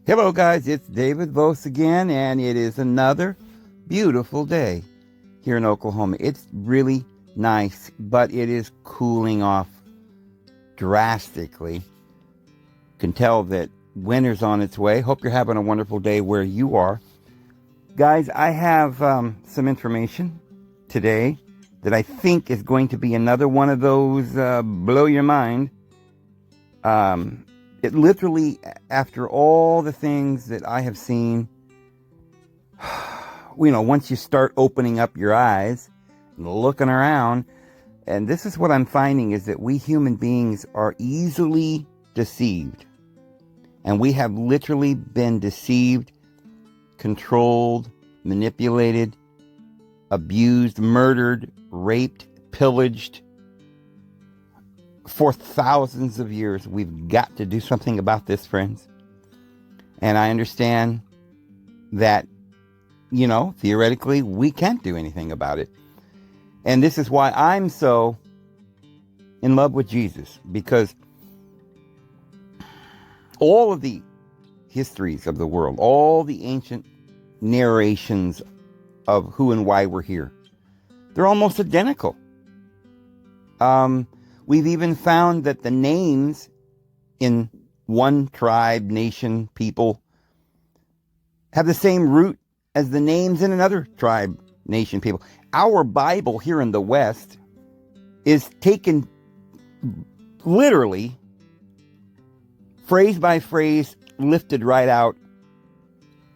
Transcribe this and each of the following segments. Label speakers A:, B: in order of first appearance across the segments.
A: Hello guys, it's David Vos again, and it is another beautiful day here in Oklahoma. It's really nice, but it is cooling off drastically. You can tell that winter's on its way. Hope you're having a wonderful day where you are. Guys, I have some information today that I think is going to be another one of those blow your mind. It literally, after all the things that I have seen, once you start opening up your eyes and looking around, and this is what I'm finding is that we human beings are easily deceived. And we have literally been deceived, controlled, manipulated, abused, murdered, raped, pillaged, for thousands of years. We've got to do something about this, friends. And I understand that, theoretically, we can't do anything about it. And this is why I'm so in love with Jesus, because all of the histories of the world, all the ancient narrations of who and why we're here, they're almost identical. We've even found that the names in one tribe, nation, people have the same root as the names in another tribe, nation, people. Our Bible here in the West is taken literally, phrase by phrase, lifted right out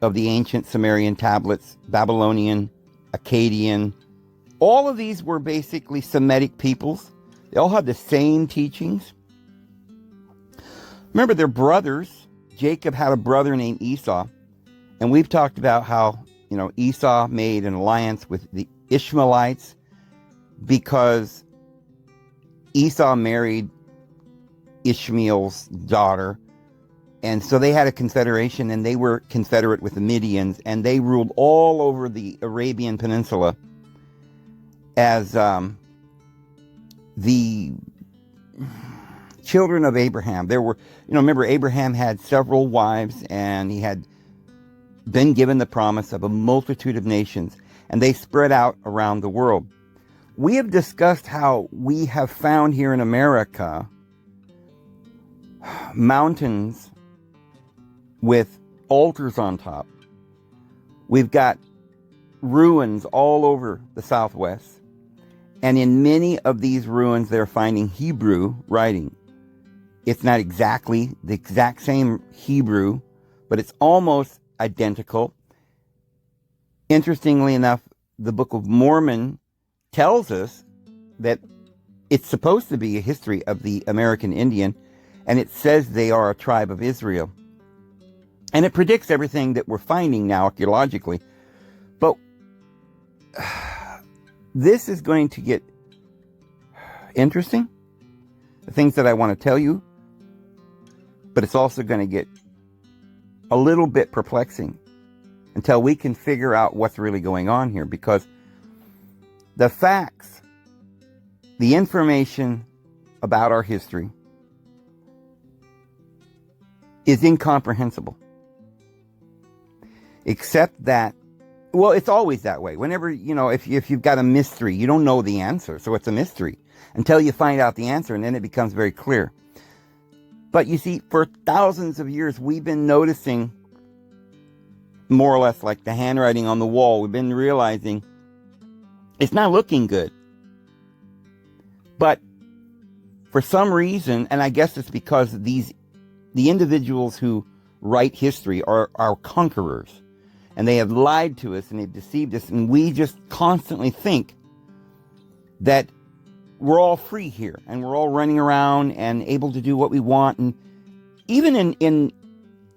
A: of the ancient Sumerian tablets, Babylonian, Akkadian. All of these were basically Semitic peoples. They all have the same teachings. Remember, they're brothers. Jacob had a brother named Esau. And we've talked about how, Esau made an alliance with the Ishmaelites because Esau married Ishmael's daughter. And so they had a confederation, and they were confederate with the Midians, and they ruled all over the Arabian Peninsula as the children of Abraham. There were, remember, Abraham had several wives, and he had been given the promise of a multitude of nations, and they spread out around the world. We have discussed how we have found here in America mountains with altars on top. We've got ruins all over the Southwest. And in many of these ruins, they're finding Hebrew writing. It's not exactly the exact same Hebrew, but it's almost identical. Interestingly enough, the Book of Mormon tells us that it's supposed to be a history of the American Indian, and it says they are a tribe of Israel. And it predicts everything that we're finding now archaeologically. But this is going to get interesting, the things that I want to tell you, but it's also going to get a little bit perplexing until we can figure out what's really going on here, because the facts, the information about our history is incomprehensible. Except that, well, it's always that way. Whenever, if you've got a mystery, you don't know the answer. So it's a mystery until you find out the answer, and then it becomes very clear. But you see, for thousands of years, we've been noticing more or less like the handwriting on the wall. We've been realizing it's not looking good. But for some reason, and I guess it's because the individuals who write history are our conquerors. And they have lied to us and they've deceived us. And we just constantly think that we're all free here and we're all running around and able to do what we want. And even in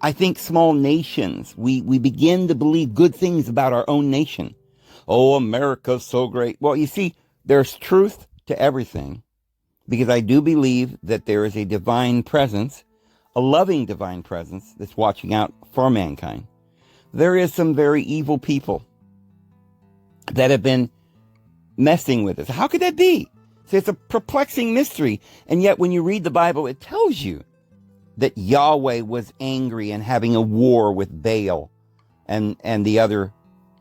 A: I think, small nations, we begin to believe good things about our own nation. Oh, America's so great. Well, you see, there's truth to everything, because I do believe that there is a divine presence, a loving divine presence that's watching out for mankind. There is some very evil people that have been messing with us. How could that be? So it's a perplexing mystery. And yet when you read the Bible, it tells you that Yahweh was angry and having a war with Baal and the other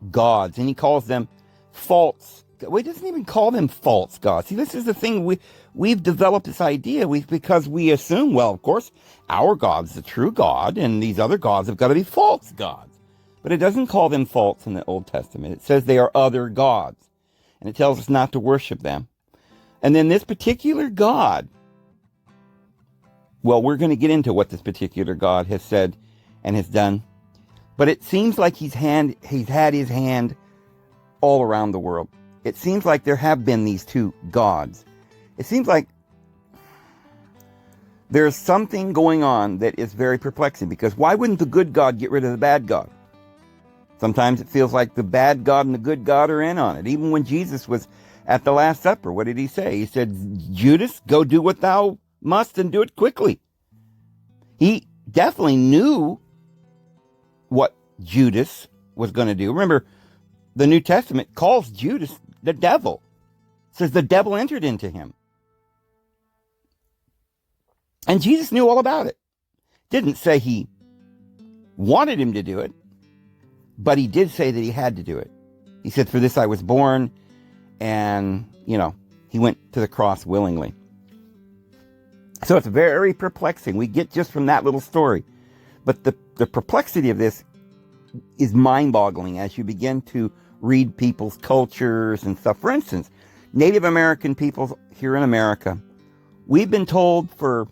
A: gods. And he calls them false. Well, he doesn't even call them false gods. See, this is the thing. We've developed this idea because we assume, well, of course, our God's the true God, and these other gods have got to be false gods. But it doesn't call them false in the Old Testament. It says they are other gods. And it tells us not to worship them. And then this particular God, well, we're going to get into what this particular God has said and has done. But it seems like he's had his hand all around the world. It seems like there have been these two gods. It seems like there's something going on that is very perplexing, because why wouldn't the good God get rid of the bad God? Sometimes it feels like the bad God and the good God are in on it. Even when Jesus was at the Last Supper, what did he say? He said, Judas, go do what thou must and do it quickly. He definitely knew what Judas was going to do. Remember, the New Testament calls Judas the devil. It says the devil entered into him. And Jesus knew all about it. Didn't say he wanted him to do it, but he did say that he had to do it. He said, for this I was born, and, he went to the cross willingly. So it's very perplexing. We get just from that little story. But the perplexity of this is mind-boggling as you begin to read people's cultures and stuff. For instance, Native American peoples here in America, we've been told for,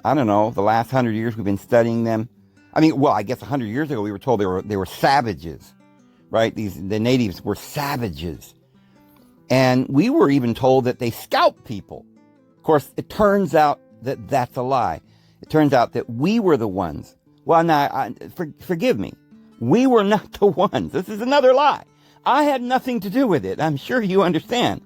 A: I don't know, the last 100 years we've been studying them. I guess 100 years ago we were told they were savages, right? The natives were savages. And we were even told that they scalped people. Of course, it turns out that that's a lie. It turns out that we were the ones. Well, now, forgive me. We were not the ones. This is another lie. I had nothing to do with it. I'm sure you understand.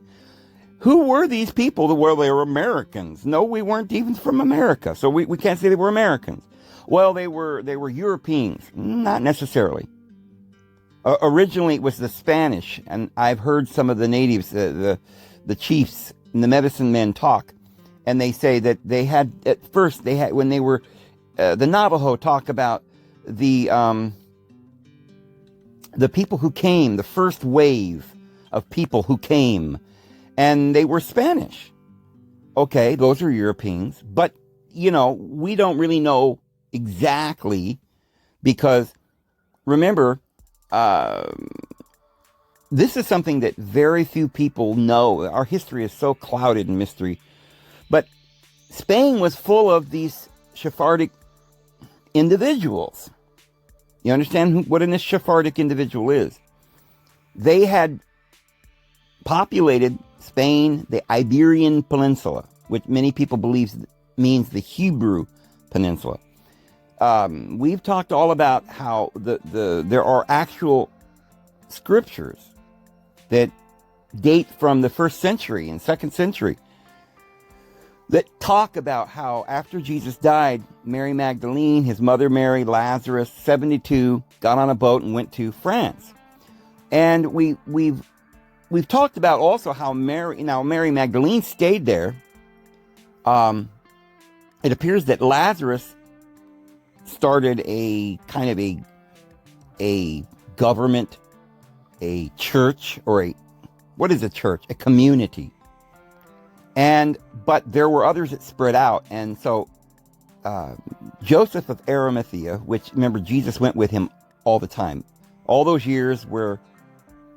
A: Who were these people? Well, they were Americans. No, we weren't even from America. So we can't say they were Americans. Well, they were Europeans. Not necessarily. Originally, it was the Spanish. And I've heard some of the natives, the chiefs and the medicine men talk. And they say that they had, at first, when they were, the Navajo talk about the people who came, the first wave of people who came, and they were Spanish. Okay, those are Europeans, but, we don't really know exactly, because, remember, this is something that very few people know. Our history is so clouded in mystery. But Spain was full of these Sephardic individuals. You understand what a Sephardic individual is? They had populated Spain, the Iberian Peninsula, which many people believe means the Hebrew Peninsula. We've talked all about how there are actual scriptures that date from the 1st century and 2nd century that talk about how after Jesus died, Mary Magdalene, his mother Mary, Lazarus, 72, got on a boat and went to France. And we've talked about also how Mary Magdalene stayed there. It appears that Lazarus started a kind of a government, a church, or what is a church? A community. But there were others that spread out. And so Joseph of Arimathea, which, remember, Jesus went with him all the time. All those years where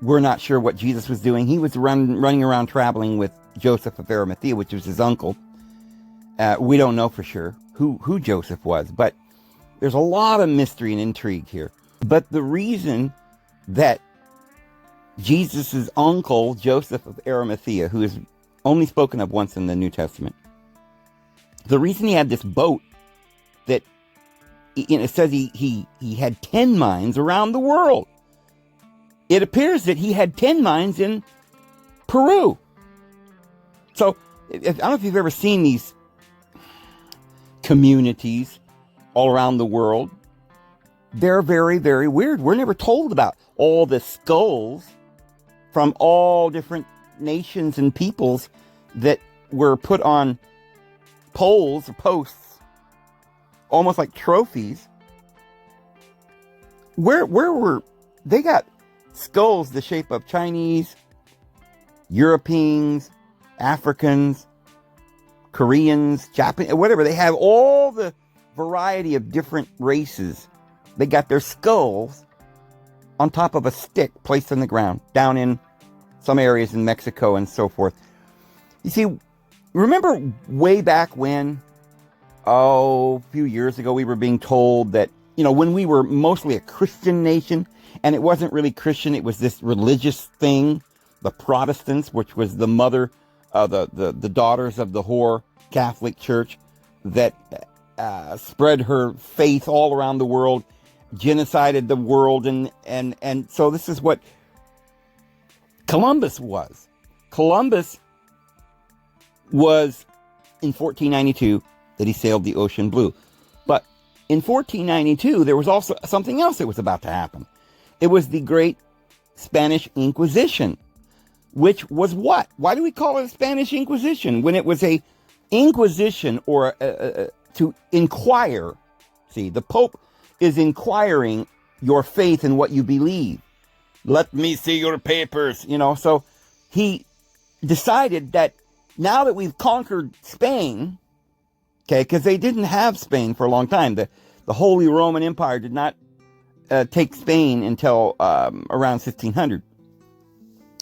A: we're not sure what Jesus was doing. He was running around traveling with Joseph of Arimathea, which was his uncle. We don't know for sure who Joseph was, but there's a lot of mystery and intrigue here. But the reason that Jesus' uncle, Joseph of Arimathea, who is only spoken of once in the New Testament, the reason he had this boat that, it says he had 10 mines around the world. It appears that he had 10 mines in Peru. So, I don't know if you've ever seen these communities all around the world. They're very, very weird. We're never told about all the skulls from all different nations and peoples that were put on poles or posts almost like trophies. Where were they? Got skulls the shape of Chinese, Europeans, Africans, Koreans, Japanese, whatever. They have all the variety of different races. They got their skulls on top of a stick placed in the ground down in some areas in Mexico and so forth. You see, remember way back when, a few years ago, we were being told that, when we were mostly a Christian nation, and it wasn't really Christian, it was this religious thing, the Protestants, which was the mother, the daughters of the whore Catholic Church that spread her faith all around the world, genocided the world, and so this is what Columbus was. Columbus was in 1492 that he sailed the ocean blue. But in 1492, there was also something else that was about to happen. It was the Great Spanish Inquisition, which was what? Why do we call it a Spanish Inquisition? When it was a inquisition or to inquire. See, the Pope is inquiring your faith and what you believe. Let me see your papers, So he decided that now that we've conquered Spain, okay, because they didn't have Spain for a long time. The Holy Roman Empire did not take Spain until around 1500.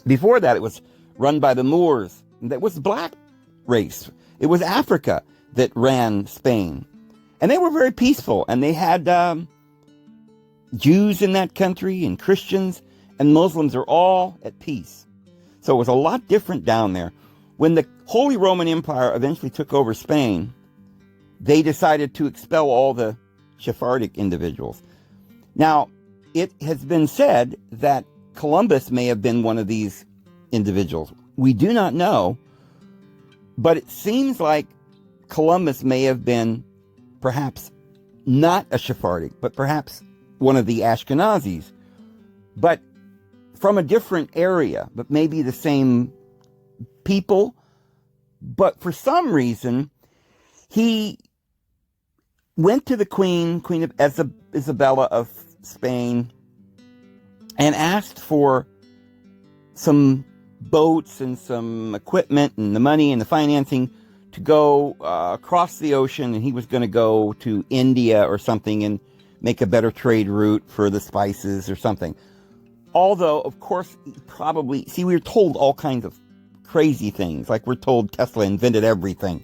A: Before that, it was run by the Moors. That was the black race. It was Africa that ran Spain. And they were very peaceful. And they had Jews in that country and Christians and Muslims are all at peace. So it was a lot different down there. When the Holy Roman Empire eventually took over Spain, they decided to expel all the Sephardic individuals. Now, it has been said that Columbus may have been one of these individuals. We do not know, but it seems like Columbus may have been perhaps not a Sephardic, but perhaps one of the Ashkenazis, but from a different area, but maybe the same people. But for some reason, he went to the Queen of Isabella of Spain, and asked for some boats and some equipment and the money and the financing to go across the ocean, and he was going to go to India or something and make a better trade route for the spices or something. Although, of course, probably, we were told all kinds of crazy things, like we're told Tesla invented everything,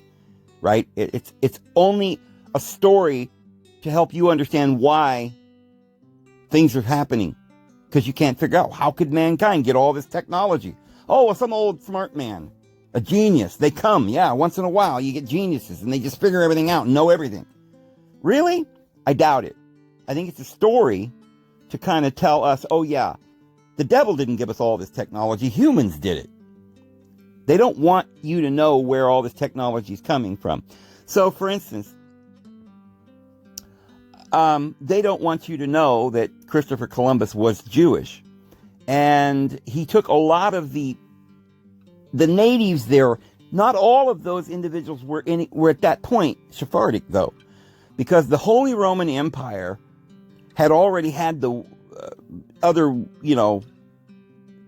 A: right? It's only a story to help you understand why things are happening, because you can't figure out how could mankind get all this technology. Oh, some old smart man, a genius. They come, once in a while you get geniuses and they just figure everything out and know everything. Really? I doubt it. I think it's a story to kind of tell us, the devil didn't give us all this technology. Humans did it. They don't want you to know where all this technology is coming from. So, for instance, they don't want you to know that Christopher Columbus was Jewish. And he took a lot of the natives there. Not all of those individuals were at that point Sephardic, though, because the Holy Roman Empire had already had the other,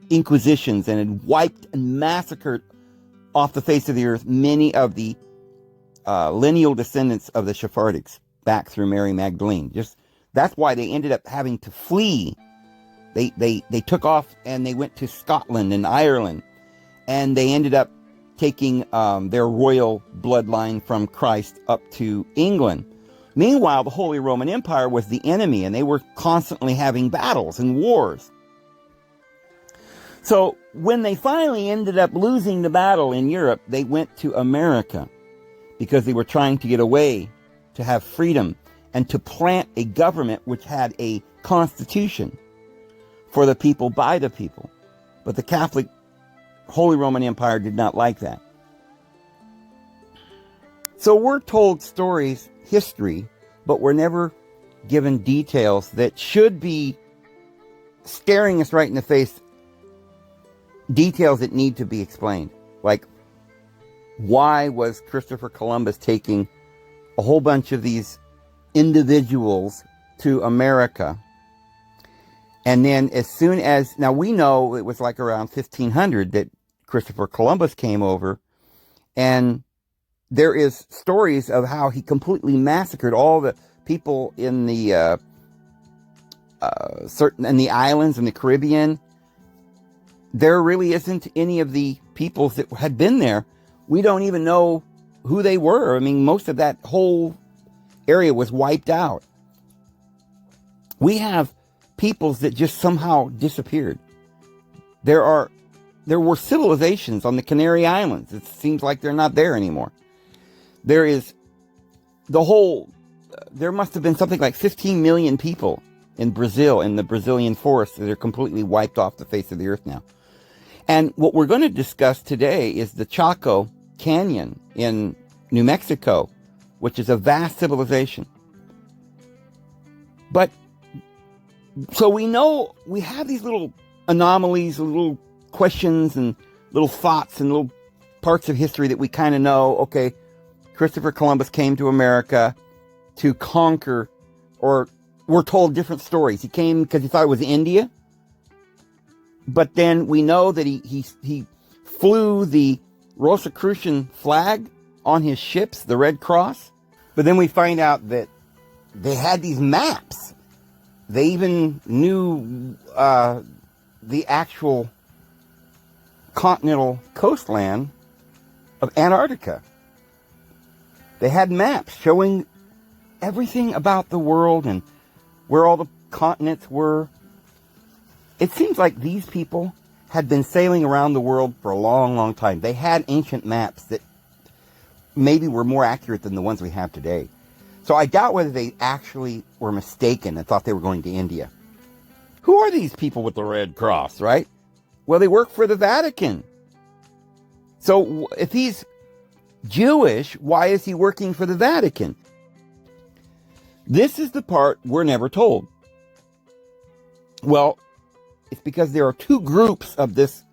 A: inquisitions, and had wiped and massacred off the face of the earth many of the lineal descendants of the Sephardics back through Mary Magdalene. That's why they ended up having to flee. They took off and they went to Scotland and Ireland, and they ended up taking their royal bloodline from Christ up to England. Meanwhile, the Holy Roman Empire was the enemy, and they were constantly having battles and wars. So when they finally ended up losing the battle in Europe, they went to America because they were trying to get away, to have freedom, and to plant a government which had a constitution for the people, by the people. But the Catholic Holy Roman Empire did not like that. So we're told stories, history, but we're never given details that should be staring us right in the face. Details that need to be explained. Like, why was Christopher Columbus taking a whole bunch of these individuals to America. And then as soon as, now we know it was like around 1500 that Christopher Columbus came over, and there is stories of how he completely massacred all the people in the in the islands in the Caribbean. There really isn't any of the peoples that had been there. We don't even know who they were. I mean, most of that whole area was wiped out. We have peoples that just somehow disappeared. There were civilizations on the Canary Islands. It seems like they're not there anymore. There is there must have been something like 15 million people in Brazil, in the Brazilian forests, that are completely wiped off the face of the earth now. And what we're going to discuss today is the Chaco Canyon in New Mexico, which is a vast civilization. But, so we know, we have these little anomalies, little questions and little thoughts and little parts of history that we kind of know. Okay, Christopher Columbus came to America to conquer, or we're told different stories. He came because he thought it was India. But then we know that he flew the Rosicrucian flag on his ships, the Red Cross. But then we find out that they had these maps. They even knew the actual continental coastline of Antarctica. They had maps showing everything about the world and where all the continents were. It seems like these people had been sailing around the world for a long, long time. They had ancient maps that maybe were more accurate than the ones we have today. So I doubt whether they actually were mistaken and thought they were going to India. Who are these people with the Red Cross, right? Well, they work for the Vatican. So if he's Jewish, why is he working for the Vatican? This is the part we're never told. Well, it's because there are two groups of this,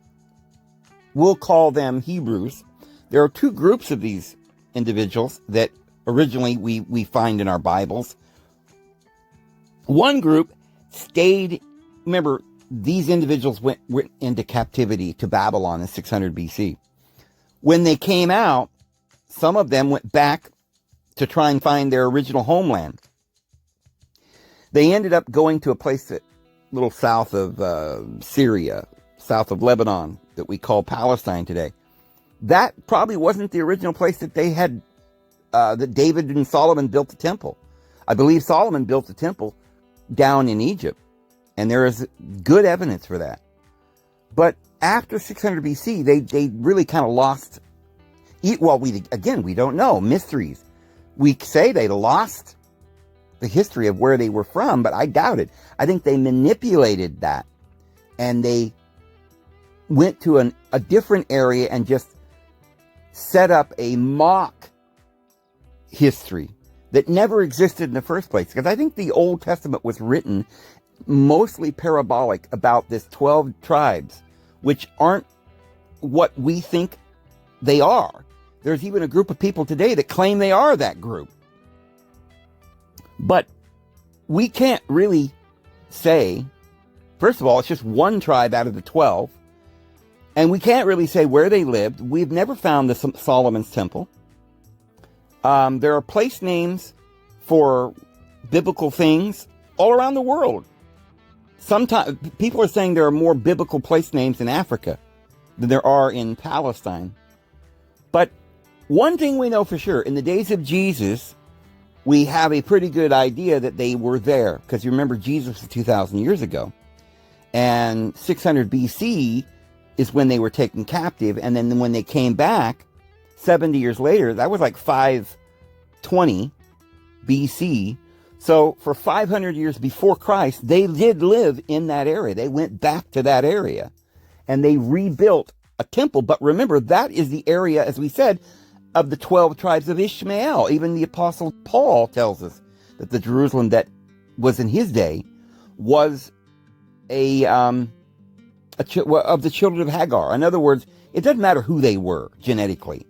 A: we'll call them Hebrews. There are two groups of these individuals that originally we find in our Bibles. One group stayed, remember, these individuals went into captivity to Babylon in 600 BC. When they came out, some of them went back to try and find their original homeland. They ended up going to a place that little south of Syria, south of Lebanon, that we call Palestine today. That probably wasn't the original place that they had, that David and Solomon built the temple. I believe Solomon built the temple down in Egypt, and there is good evidence for that. But after 600 BC, they really kind of lost. Well, we don't know. Mysteries. We say they lost the history of where they were from, but I doubt it. I think they manipulated that, and they went to a different area and just set up a mock history that never existed in the first place. Because I think the Old Testament was written mostly parabolic about this 12 tribes, which aren't what we think they are. There's even a group of people today that claim they are that group. But we can't really say, first of all, it's just one tribe out of the 12. And we can't really say where they lived. We've never found the Solomon's Temple. There are place names for biblical things all around the world. Sometimes people are saying there are more biblical place names in Africa than there are in Palestine. But one thing we know for sure, in the days of Jesus, we have a pretty good idea that they were there. Because you remember, Jesus was 2,000 years ago. And 600 BC is when they were taken captive. And then when they came back, 70 years later, that was like 520 BC. So for 500 years before Christ, they did live in that area. They went back to that area. And they rebuilt a temple. But remember, that is the area, as we said, of the 12 tribes of Ishmael. Even the Apostle Paul tells us that the Jerusalem that was in his day was of the children of Hagar. In other words, it doesn't matter who they were genetically.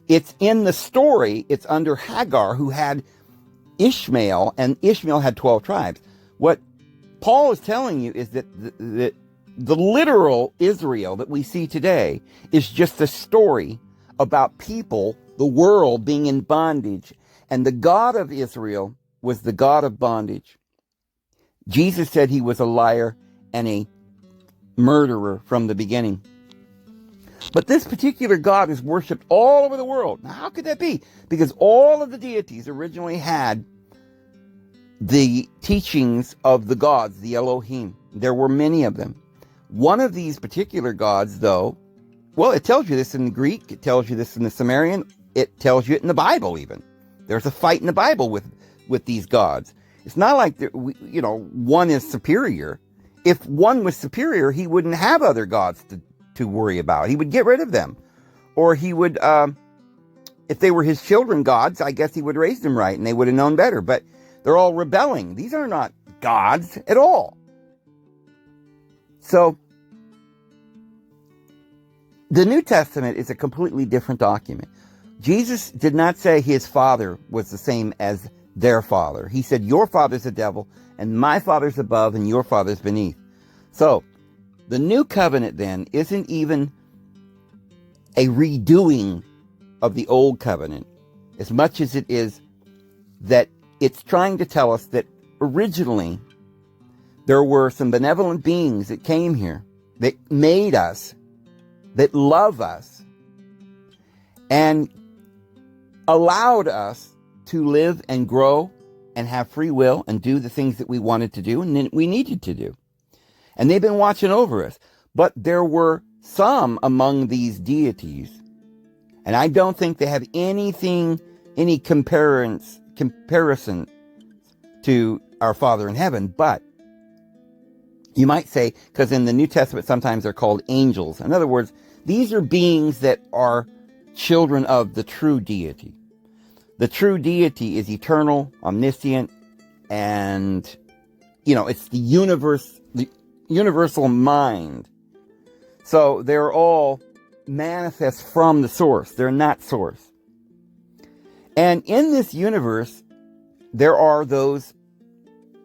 A: It's in the story, it's under Hagar, who had Ishmael, and Ishmael had 12 tribes. What Paul is telling you is that the literal Israel that we see today is just a story about people, the world being in bondage. And the God of Israel was the God of bondage. Jesus said he was a liar and a murderer from the beginning. But this particular God is worshipped all over the world. Now, how could that be? Because all of the deities originally had the teachings of the gods, the Elohim. There were many of them. One of these particular gods, though, well, it tells you this in the Greek, it tells you this in the Sumerian, it tells you it in the Bible even. There's a fight in the Bible with these gods. It's not like, one is superior. If one was superior, he wouldn't have other gods to worry about. He would get rid of them. Or he would, if they were his children gods, I guess he would raise them right and they would have known better. But they're all rebelling. These are not gods at all. So, the New Testament is a completely different document. Jesus did not say his father was the same as their father. He said, your father's the devil, and my father's above, and your father's beneath. So, the new covenant then isn't even a redoing of the old covenant, as much as it is that it's trying to tell us that originally there were some benevolent beings that came here, that made us, that love us, and allowed us to live and grow and have free will and do the things that we wanted to do and that we needed to do. And they've been watching over us. But there were some among these deities, and I don't think they have any comparison to our Father in heaven, but you might say, because in the New Testament sometimes they're called angels. In other words, these are beings that are children of the true deity. The true deity is eternal, omniscient, and, it's the universal mind. So they're all manifest from the source. They're not source. And in this universe, there are those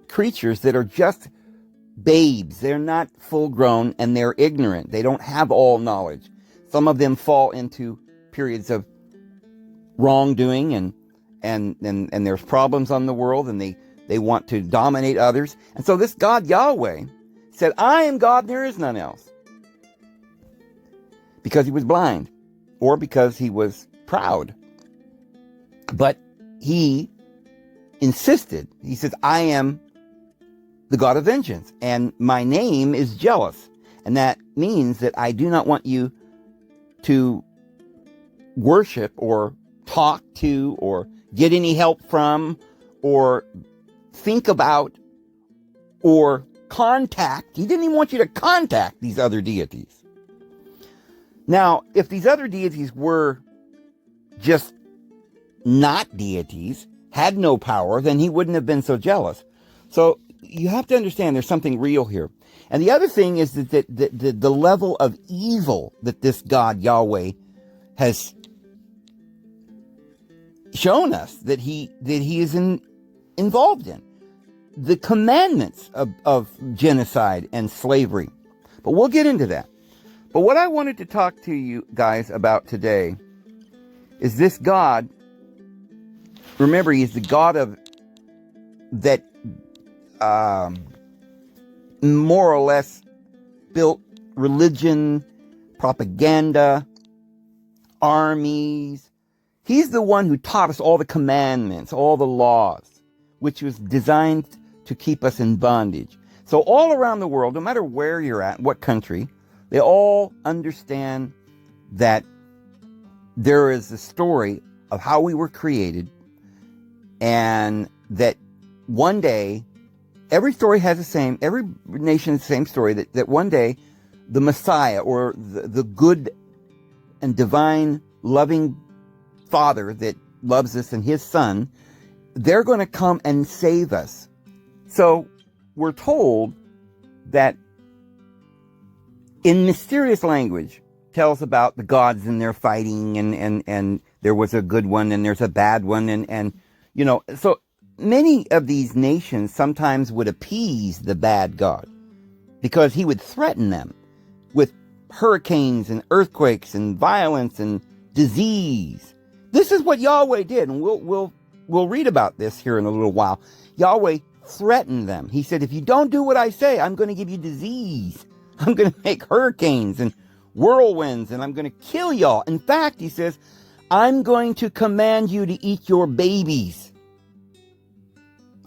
A: creatures that are just babes. They're not full grown and they're ignorant. They don't have all knowledge. Some of them fall into periods of wrongdoing and there's problems on the world and they want to dominate others. And so this God Yahweh said, I am God and there is none else. Because he was blind or because he was proud. But he insisted. He says, I am the God of vengeance, and my name is jealous. And that means that I do not want you to worship or talk to or get any help from or think about or contact. He didn't even want you to contact these other deities. Now, if these other deities were just not deities, had no power, then he wouldn't have been so jealous. So you have to understand there's something real here. And the other thing is that the level of evil that this God Yahweh has shown us that he is involved in. The commandments of genocide and slavery. But we'll get into that. But what I wanted to talk to you guys about today is this God. Remember, he's the God of that more or less built religion, propaganda, armies. He's the one who taught us all the commandments, all the laws, which was designed to keep us in bondage. So all around the world, no matter where you're at, what country, they all understand that there is a story of how we were created, and that one day, every story has every nation has the same story, that one day the Messiah or the good and divine loving Father that loves us and his Son, they're going to come and save us. So we're told that in mysterious language tells about the gods and their fighting and there was a good one and there's a bad one and so many of these nations sometimes would appease the bad God because he would threaten them with hurricanes and earthquakes and violence and disease. This is what Yahweh did, and we'll read about this here in a little while. Yahweh threatened them. He said, if you don't do what I say, I'm going to give you disease. I'm going to make hurricanes and whirlwinds, and I'm going to kill y'all. In fact, he says, I'm going to command you to eat your babies.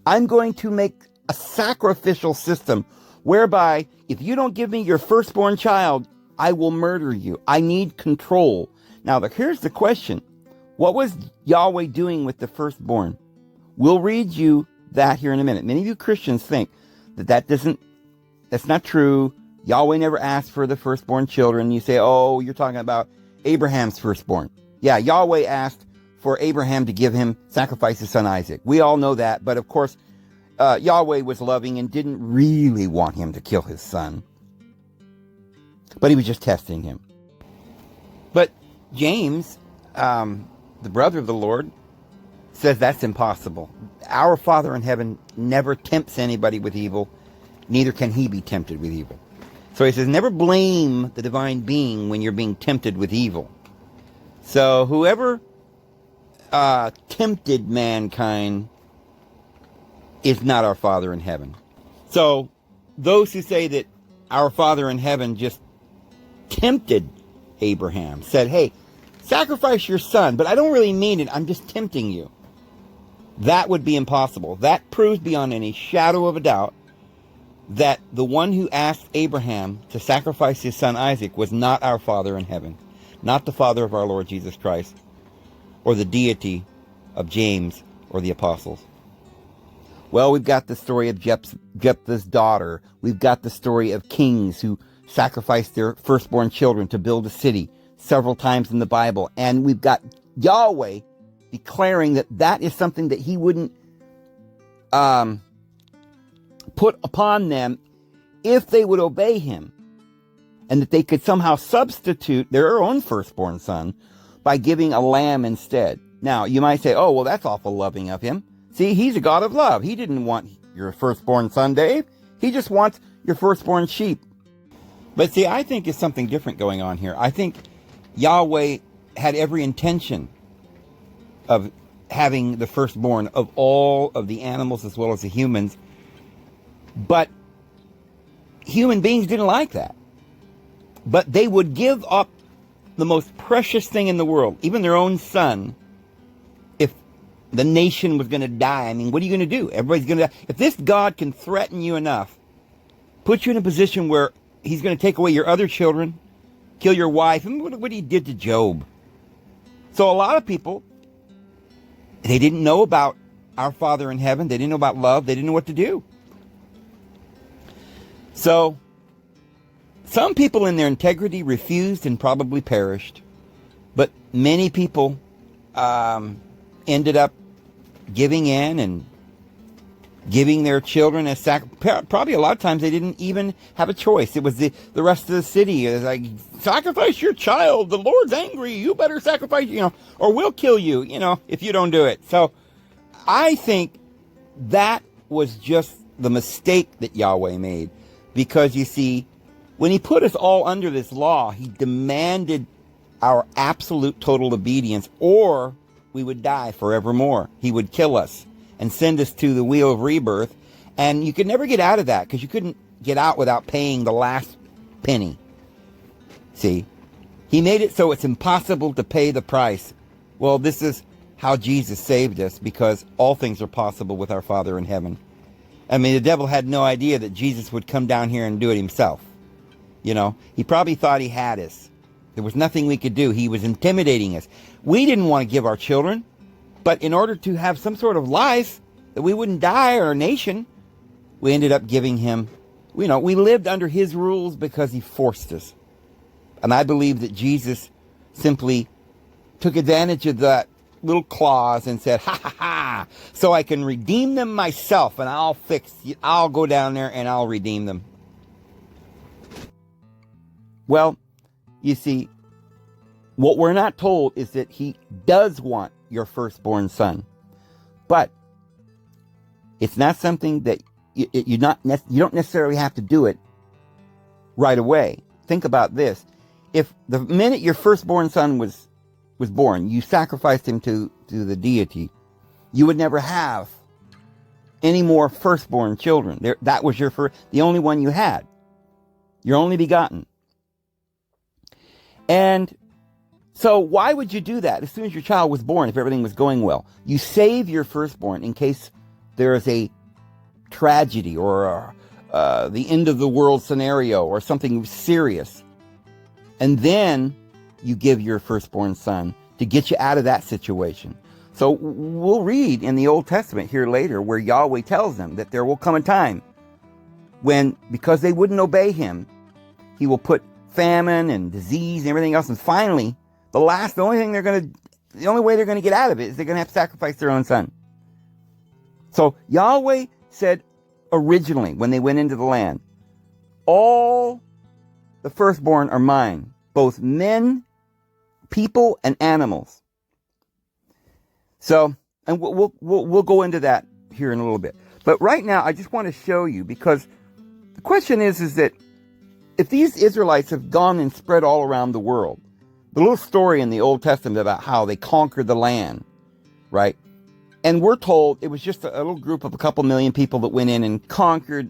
A: I'm going to make a sacrificial system whereby if you don't give me your firstborn child, I will murder you. I need control. Now, here's the question. What was Yahweh doing with the firstborn? We'll read you that here in a minute. Many of you Christians think that's not true. Yahweh never asked for the firstborn children. You say, oh, you're talking about Abraham's firstborn. Yeah, Yahweh asked for Abraham to sacrifice his son Isaac. We all know that, but of course, Yahweh was loving and didn't really want him to kill his son. But he was just testing him. But James, the brother of the Lord, says that's impossible. Our Father in heaven never tempts anybody with evil, neither can he be tempted with evil. So he says, never blame the divine being when you're being tempted with evil. So whoever tempted mankind is not our Father in heaven. So those who say that our Father in heaven just tempted Abraham, said, hey, sacrifice your son, but I don't really mean it, I'm just tempting you. That would be impossible. That proves beyond any shadow of a doubt that the one who asked Abraham to sacrifice his son Isaac was not our Father in heaven, not the Father of our Lord Jesus Christ, or the deity of James or the apostles. Well, we've got the story of Jephthah's daughter. We've got the story of kings who sacrificed their firstborn children to build a city several times in the Bible. And we've got Yahweh declaring that is something that he wouldn't put upon them if they would obey him. And that they could somehow substitute their own firstborn son by giving a lamb instead. Now, you might say, oh, well, that's awful loving of him. See, he's a God of love. He didn't want your firstborn son, Dave. He just wants your firstborn sheep. But see, I think there's something different going on here. I think Yahweh had every intention of having the firstborn of all of the animals as well as the humans. But human beings didn't like that. But they would give up the most precious thing in the world, even their own son, if the nation was going to die. I mean, what are you going to do? Everybody's going to die. If this God can threaten you enough, put you in a position where he's going to take away your other children, kill your wife, and what he did to Job. So a lot of people, they didn't know about our Father in heaven. They didn't know about love. They didn't know what to do. So some people in their integrity refused and probably perished. But many people ended up giving in and giving their children as probably a lot of times they didn't even have a choice. It was the rest of the city. It was like, sacrifice your child. The Lord's angry. You better sacrifice, or we'll kill you, if you don't do it. So I think that was just the mistake that Yahweh made. Because you see, when he put us all under this law, he demanded our absolute total obedience, or we would die forevermore. He would kill us and send us to the wheel of rebirth. And you could never get out of that because you couldn't get out without paying the last penny. See, he made it so it's impossible to pay the price. Well, this is how Jesus saved us, because all things are possible with our Father in heaven. I mean, the devil had no idea that Jesus would come down here and do it himself. He probably thought he had us. There was nothing we could do. He was intimidating us. We didn't want to give our children. But in order to have some sort of life, that we wouldn't die, or a nation, we ended up giving him, we lived under his rules because he forced us. And I believe that Jesus simply took advantage of that little clause and said, ha ha ha, so I can redeem them myself, and I'll go down there and I'll redeem them. Well, you see, what we're not told is that he does want your firstborn son. But It's not something that you don't necessarily have to do it right away. Think about this. If the minute your firstborn son was born, you sacrificed him to the deity, you would never have any more firstborn children. That was the only one you had. Your only begotten. And so why would you do that as soon as your child was born if everything was going well? You save your firstborn in case there is a tragedy or the end of the world scenario or something serious. And then you give your firstborn son to get you out of that situation. So we'll read in the Old Testament here later where Yahweh tells them that there will come a time when, because they wouldn't obey him, he will put famine and disease and everything else. And finally, the only way they're going to get out of it is they're going to have to sacrifice their own son. So Yahweh said originally when they went into the land, all the firstborn are mine, both men, people, and animals. So, and we'll go into that here in a little bit. But right now, I just want to show you, because the question is that if these Israelites have gone and spread all around the world, the little story in the Old Testament about how they conquered the land, right? And we're told it was just a little group of a couple million people that went in and conquered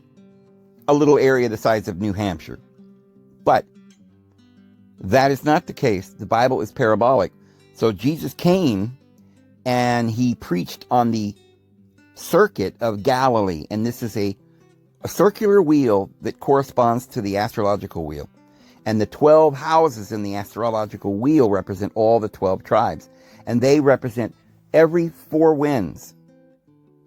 A: a little area the size of New Hampshire. But that is not the case. The Bible is parabolic. So Jesus came and he preached on the circuit of Galilee. And this is a circular wheel that corresponds to the astrological wheel. And the 12 houses in the astrological wheel represent all the 12 tribes. And they represent every 4 winds,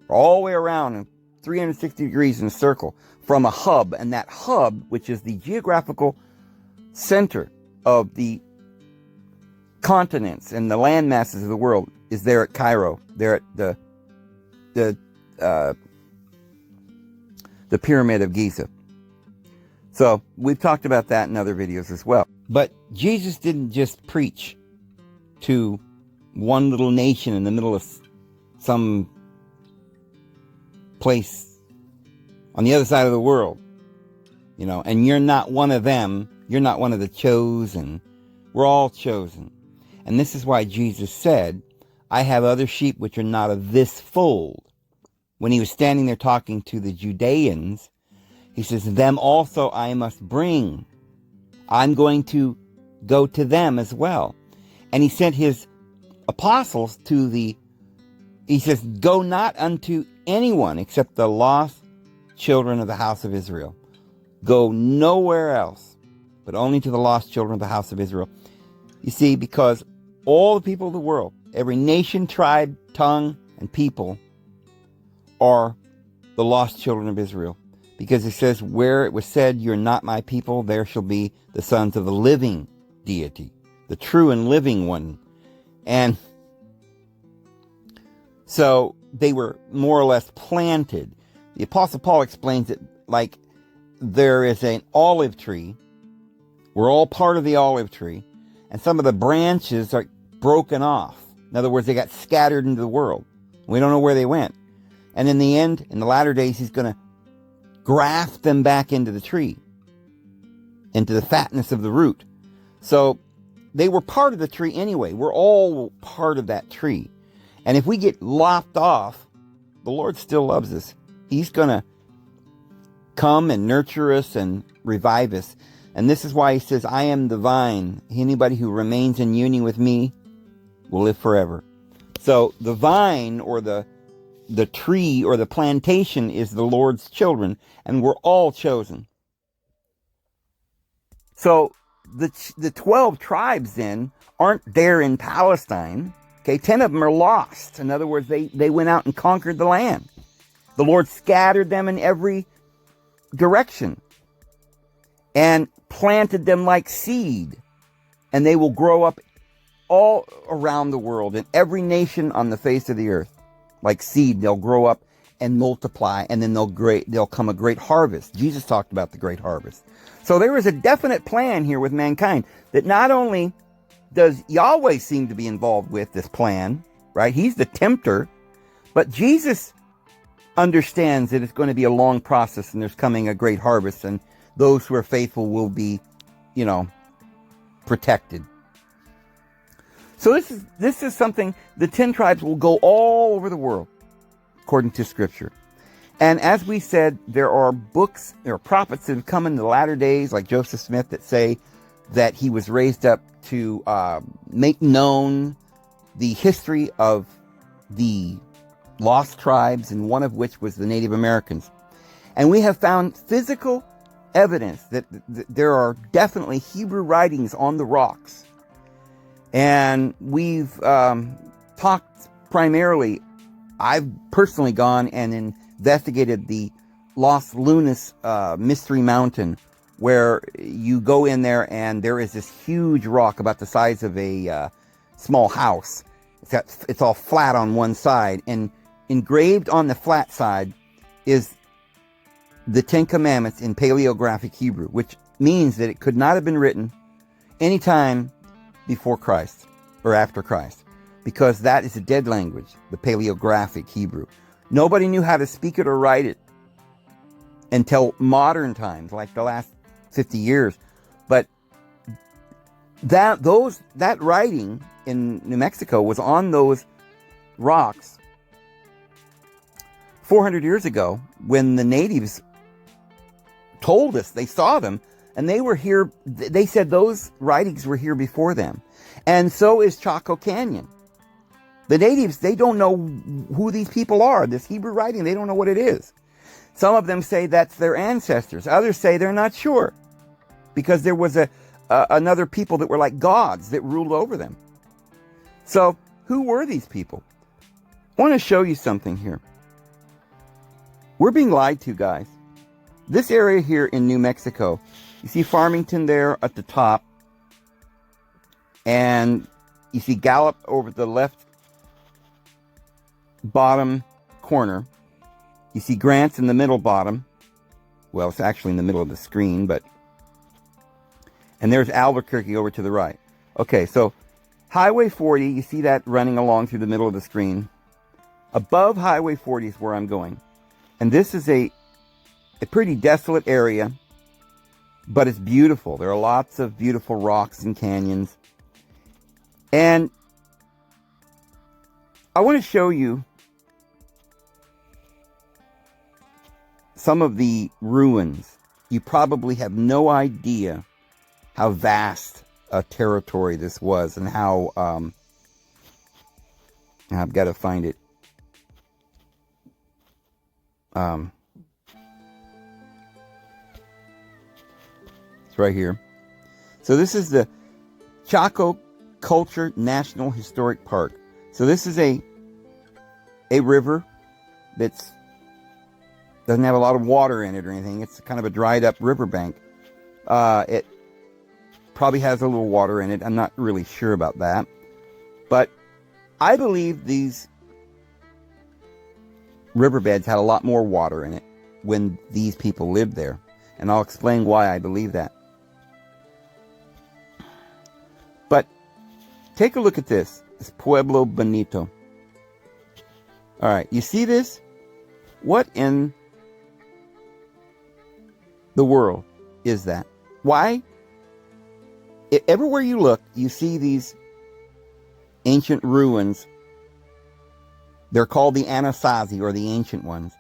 A: all the way around in 360 degrees in a circle from a hub. And that hub, which is the geographical center of the continents and the land masses of the world, is there at Cairo. There at the Pyramid of Giza. So we've talked about that in other videos as well. But Jesus didn't just preach to one little nation in the middle of some place on the other side of the world, and you're not one of them. You're not one of the chosen. We're all chosen. And this is why Jesus said, I have other sheep which are not of this fold. When he was standing there talking to the Judeans, he says, them also I must bring. I'm going to go to them as well. And he sent his apostles he says, go not unto anyone except the lost children of the house of Israel. Go nowhere else, but only to the lost children of the house of Israel. You see, because all the people of the world, every nation, tribe, tongue, and people are the lost children of Israel. Because it says, where it was said, you're not my people, there shall be the sons of the living deity, the true and living one. And so they were more or less planted. The Apostle Paul explains it like there is an olive tree. We're all part of the olive tree. And some of the branches are broken off. In other words, they got scattered into the world. We don't know where they went. And in the end, in the latter days, he's going to graft them back into the tree, into the fatness of the root. So they were part of the tree anyway. We're all part of that tree. And if we get lopped off, the Lord still loves us. He's going to come and nurture us and revive us. And this is why he says, I am the vine. Anybody who remains in union with me will live forever. So the vine, or the tree, or the plantation, is the Lord's children, and we're all chosen. So the 12 tribes then aren't there in Palestine. Okay, 10 of them are lost. In other words, they went out and conquered the land. The Lord scattered them in every direction and planted them like seed, and they will grow up all around the world, in every nation on the face of the earth. Like seed, they'll grow up and multiply, and then there'll come a great harvest. Jesus talked about the great harvest. So there is a definite plan here with mankind, that not only does Yahweh seem to be involved with this plan, right? He's the tempter, but Jesus understands that it's going to be a long process and there's coming a great harvest, and those who are faithful will be, protected. So this is something, the 10 tribes will go all over the world, according to Scripture. And as we said, there are books, there are prophets that have come in the latter days, like Joseph Smith, that say that he was raised up to make known the history of the lost tribes, and one of which was the Native Americans. And we have found physical evidence that there are definitely Hebrew writings on the rocks. And we've talked primarily, I've personally gone and investigated the Los Lunas Mystery Mountain, where you go in there and there is this huge rock about the size of a small house. It's all flat on one side, and engraved on the flat side is the 10 Commandments in paleographic Hebrew, which means that it could not have been written any time before Christ or after Christ, because that is a dead language, the paleographic Hebrew. Nobody knew how to speak it or write it until modern times, like the last 50 years. But that writing in New Mexico was on those rocks 400 years ago, when the natives told us they saw them, and they were here. They said those writings were here before them. And so is Chaco Canyon. The natives, they don't know who these people are. This Hebrew writing, they don't know what it is. Some of them say that's their ancestors. Others say they're not sure, because there was another people that were like gods that ruled over them. So who were these people? I want to show you something here. We're being lied to, guys. This area here in New Mexico, you see Farmington there at the top, and you see Gallup over the left bottom corner. You see Grants in the middle bottom. Well, it's actually in the middle of the screen, and there's Albuquerque over to the right. Okay, so Highway 40, you see that running along through the middle of the screen. Above Highway 40 is where I'm going. And this is a pretty desolate area, but it's beautiful. There are lots of beautiful rocks and canyons. And I want to show you some of the ruins. You probably have no idea how vast a territory this was, and how I've got to find it. It's right here. So this is the Chaco Culture National Historic Park. So this is a river that's doesn't have a lot of water in it or anything. It's kind of a dried up riverbank. It probably has a little water in it. I'm not really sure about that. But I believe these riverbeds had a lot more water in it when these people lived there. And I'll explain why I believe that. But take a look at this. It's Pueblo Bonito. All right, you see this? What in the world is that? Why? Everywhere you look, you see these ancient ruins. They're called the Anasazi, or the ancient ones.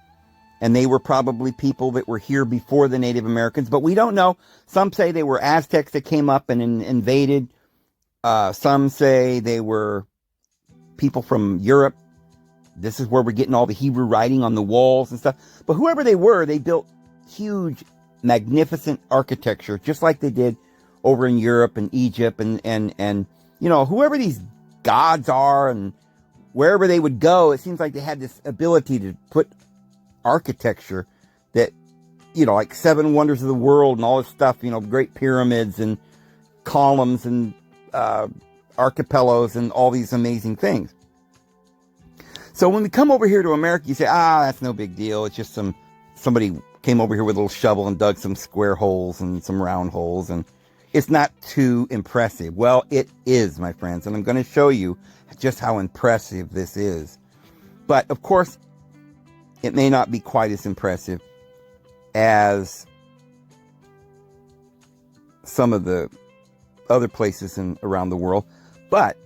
A: And they were probably people that were here before the Native Americans, but we don't know. Some say they were Aztecs that came up and invaded. Some say they were people from Europe. This is where we're getting all the Hebrew writing on the walls and stuff. But whoever they were, they built huge, magnificent architecture, just like they did over in Europe and Egypt, and you know, whoever these gods are, and wherever they would go, it seems like they had this ability to put architecture that, you know, like 7 wonders of the world and all this stuff, you know, great pyramids and columns and archipelagos and all these amazing things. So when we come over here to America, you say, that's no big deal. It's just somebody came over here with a little shovel and dug some square holes and some round holes, and it's not too impressive. Well, it is, my friends, and I'm going to show you just how impressive this is. But of course, it may not be quite as impressive as some of the other places around the world. But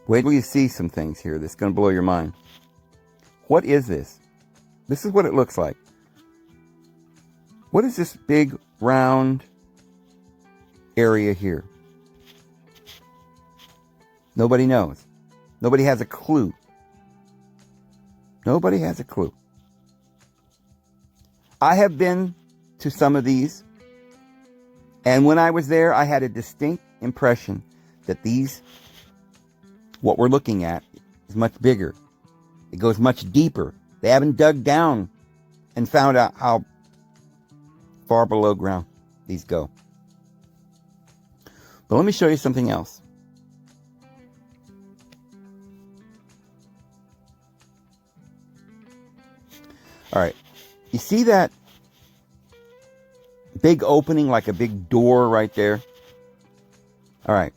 A: wait till you see some things here that's going to blow your mind. What is this? This is what it looks like. What is this big round area here? Nobody knows. Nobody has a clue. Nobody has a clue. I have been to some of these, and when I was there, I had a distinct impression that what we're looking at, is much bigger. It goes much deeper. They haven't dug down and found out how far below ground these go. But let me show you something else. All right. You see that big opening, like a big door right there? All right.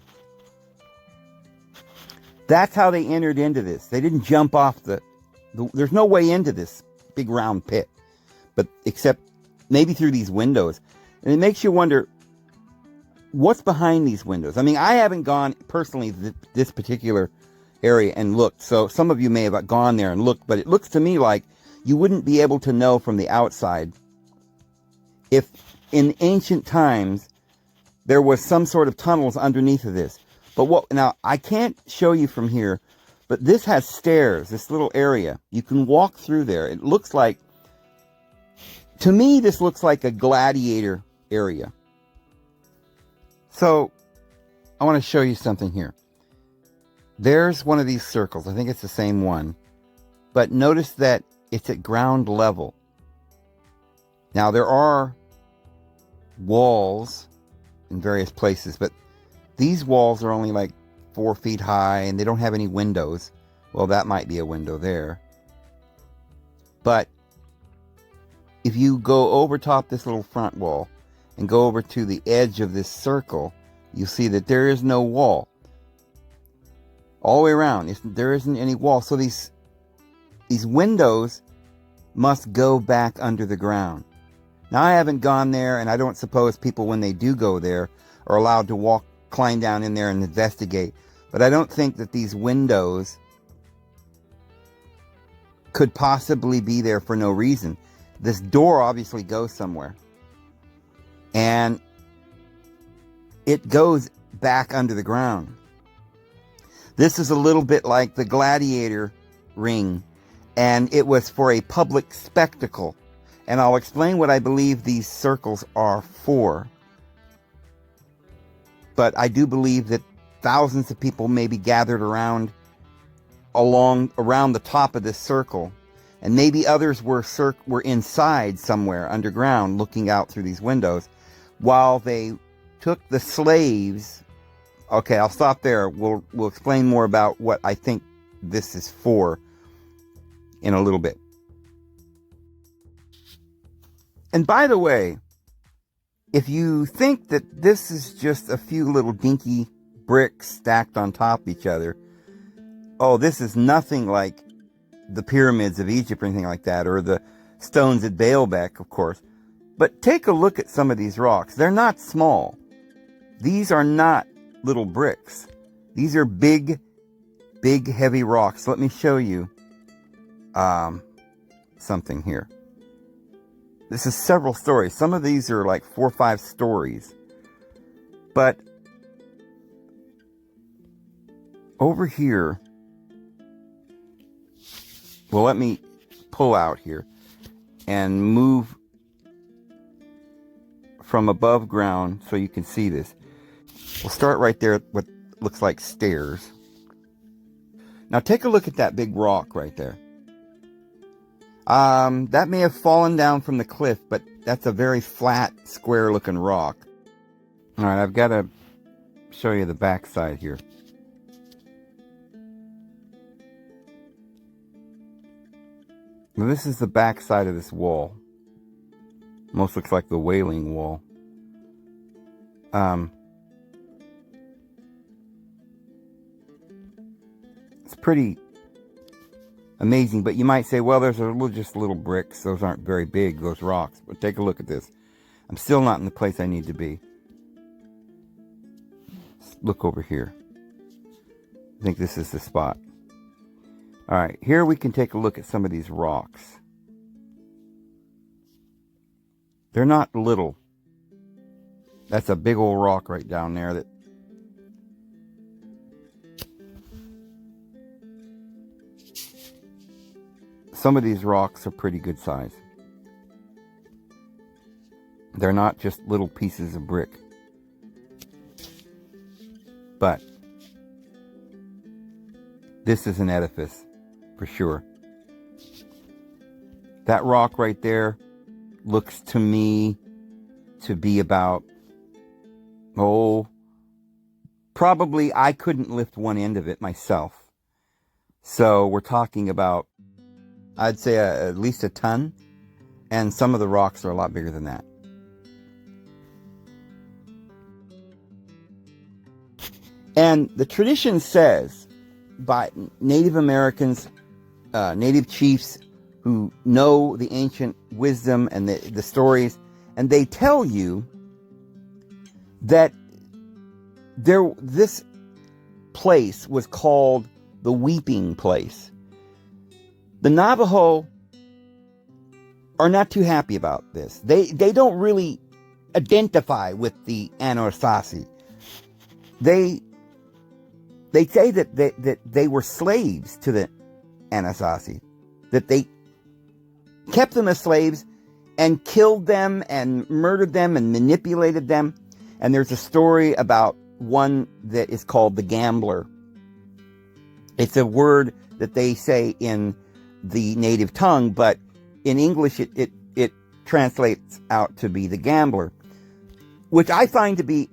A: That's how they entered into this. They didn't jump off there's no way into this big round pit, but except maybe through these windows. And it makes you wonder, what's behind these windows? I mean, I haven't gone personally this particular area and looked. So some of you may have gone there and looked, but it looks to me like you wouldn't be able to know from the outside if in ancient times there was some sort of tunnels underneath of this. But now I can't show you from here, but this has stairs, this little area. You can walk through there. It looks like, to me, this looks like a gladiator area. So I want to show you something here. There's one of these circles. I think it's the same one. But notice that it's at ground level. Now there are walls in various places, but these walls are only like 4 feet high and they don't have any windows. Well, that might be a window there. But if you go over top this little front wall and go over to the edge of this circle, you see that there is no wall. All the way around, there isn't any wall. So these windows must go back under the ground. Now, I haven't gone there, and I don't suppose people, when they do go there, are allowed to climb down in there and investigate. But I don't think that these windows could possibly be there for no reason. This door obviously goes somewhere. And it goes back under the ground. This is a little bit like the gladiator ring, and it was for a public spectacle. And I'll explain what I believe these circles are for. But I do believe that thousands of people may be gathered around the top of this circle. And maybe others were inside somewhere underground looking out through these windows while they took the slaves. Okay, I'll stop there. We'll explain more about what I think this is for in a little bit. And by the way, if you think that this is just a few little dinky bricks stacked on top of each other, oh, this is nothing like the pyramids of Egypt or anything like that, or the stones at Baalbek, of course. But take a look at some of these rocks. They're not small. These are not little bricks. These are big, heavy rocks. Let me show you something here. This is several stories. Some of these are like 4 or 5 stories. But over here, well, let me pull out here and move from above ground so you can see this. We'll start right there at what looks like stairs. Now take a look at that big rock right there. That may have fallen down from the cliff, but that's a very flat, square-looking rock. All right, I've got to show you the back side here. Now, this is the back side of this wall. Almost looks like the Wailing Wall. It's pretty amazing. But you might say, well, there's just little bricks. Those aren't very big, those rocks. But take a look at this. I'm still not in the place I need to be. Let's look over here. I think this is the spot. All right, here we can take a look at some of these rocks. They're not little. That's a big old rock right down there that some of these rocks are pretty good size. They're not just little pieces of brick. But this is an edifice for sure. That rock right there looks to me to be about, probably I couldn't lift one end of it myself. So we're talking about, I'd say at least a ton. And some of the rocks are a lot bigger than that. And the tradition says by Native Americans, Native chiefs who know the ancient wisdom and the stories, and they tell you that this place was called the Weeping Place. The Navajo are not too happy about this. They don't really identify with the Anasazi. They say that they were slaves to the Anasazi, that they kept them as slaves and killed them and murdered them and manipulated them. And there's a story about one that is called the gambler. It's a word that they say in the native tongue, but in English it translates out to be the gambler, which I find to be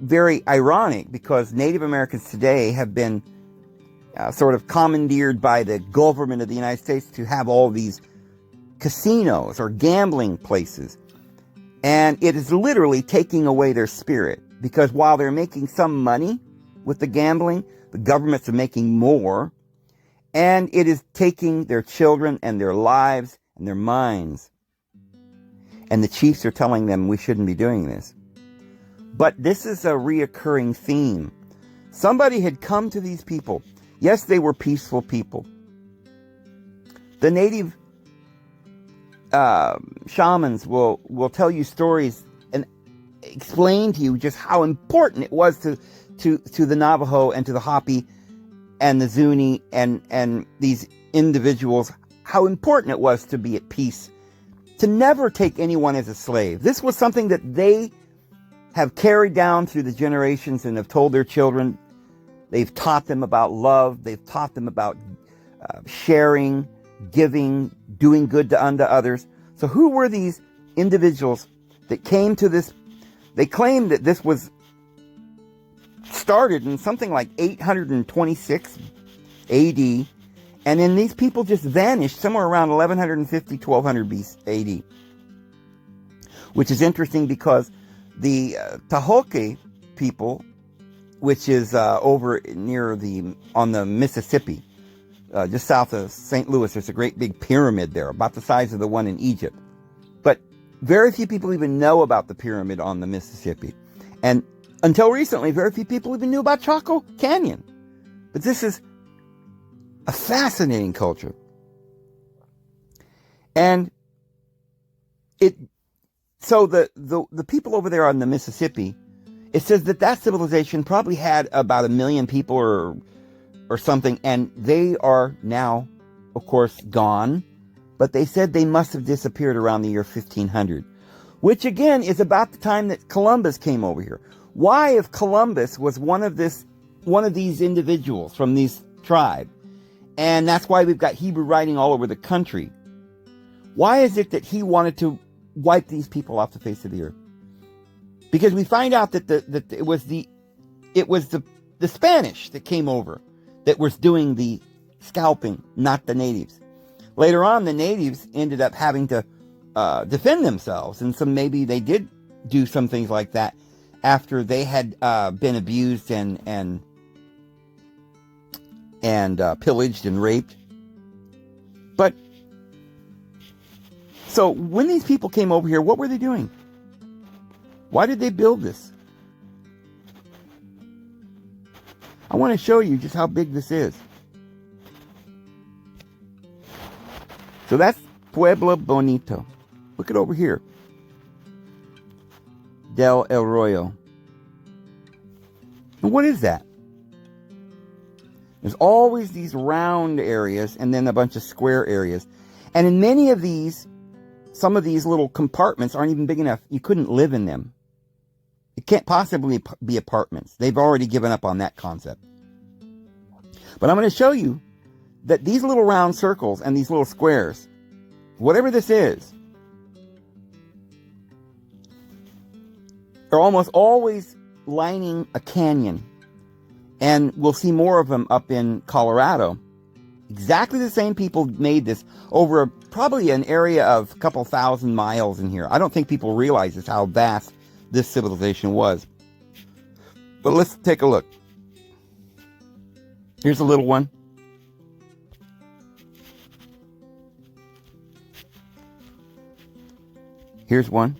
A: very ironic because Native Americans today have been sort of commandeered by the government of the United States to have all these casinos or gambling places. And it is literally taking away their spirit, because while they're making some money with the gambling, the governments are making more, and it is taking their children and their lives and their minds. And the chiefs are telling them we shouldn't be doing this. But this is a reoccurring theme. Somebody had come to these people. Yes, they were peaceful people. The native shamans will tell you stories and explain to you just how important it was to the Navajo and to the Hopi and the Zuni and these individuals, how important it was to be at peace, to never take anyone as a slave. This was something that they have carried down through the generations and have told their children. They've taught them about love. They've taught them about sharing, giving, doing good unto others. So who were these individuals that came to this? They claim that this was started in something like 826 AD. And then these people just vanished somewhere around 1150, 1200 AD. Which is interesting because the Tahoe people, which is over near on the Mississippi, just south of St. Louis, there's a great big pyramid there, about the size of the one in Egypt. But very few people even know about the pyramid on the Mississippi. And until recently, very few people even knew about Chaco Canyon. But this is a fascinating culture. And so the people over there on the Mississippi, it says that civilization probably had about 1 million people or something, and they are now, of course, gone. But they said they must have disappeared around the year 1500, which again is about the time that Columbus came over here. Why, if Columbus was one of these individuals from this tribe, and that's why we've got Hebrew writing all over the country, why is it that he wanted to wipe these people off the face of the earth? Because we find out that it was the Spanish that came over that was doing the scalping, not the natives. Later on, the natives ended up having to defend themselves, and so maybe they did do some things like that after they had been abused and pillaged and raped. But, so when these people came over here, what were they doing? Why did they build this? I want to show you just how big this is. So that's Pueblo Bonito. Look at over here. Del Arroyo. And what is that? There's always these round areas and then a bunch of square areas. And in many of these, some of these little compartments aren't even big enough. You couldn't live in them. It can't possibly be apartments. They've already given up on that concept. But I'm going to show you that these little round circles and these little squares, whatever this is, are almost always lining a canyon. And we'll see more of them up in Colorado. Exactly the same people made this over probably an area of a couple thousand miles in here. I don't think people realize just how vast this civilization was. But let's take a look. Here's a little one. Here's one.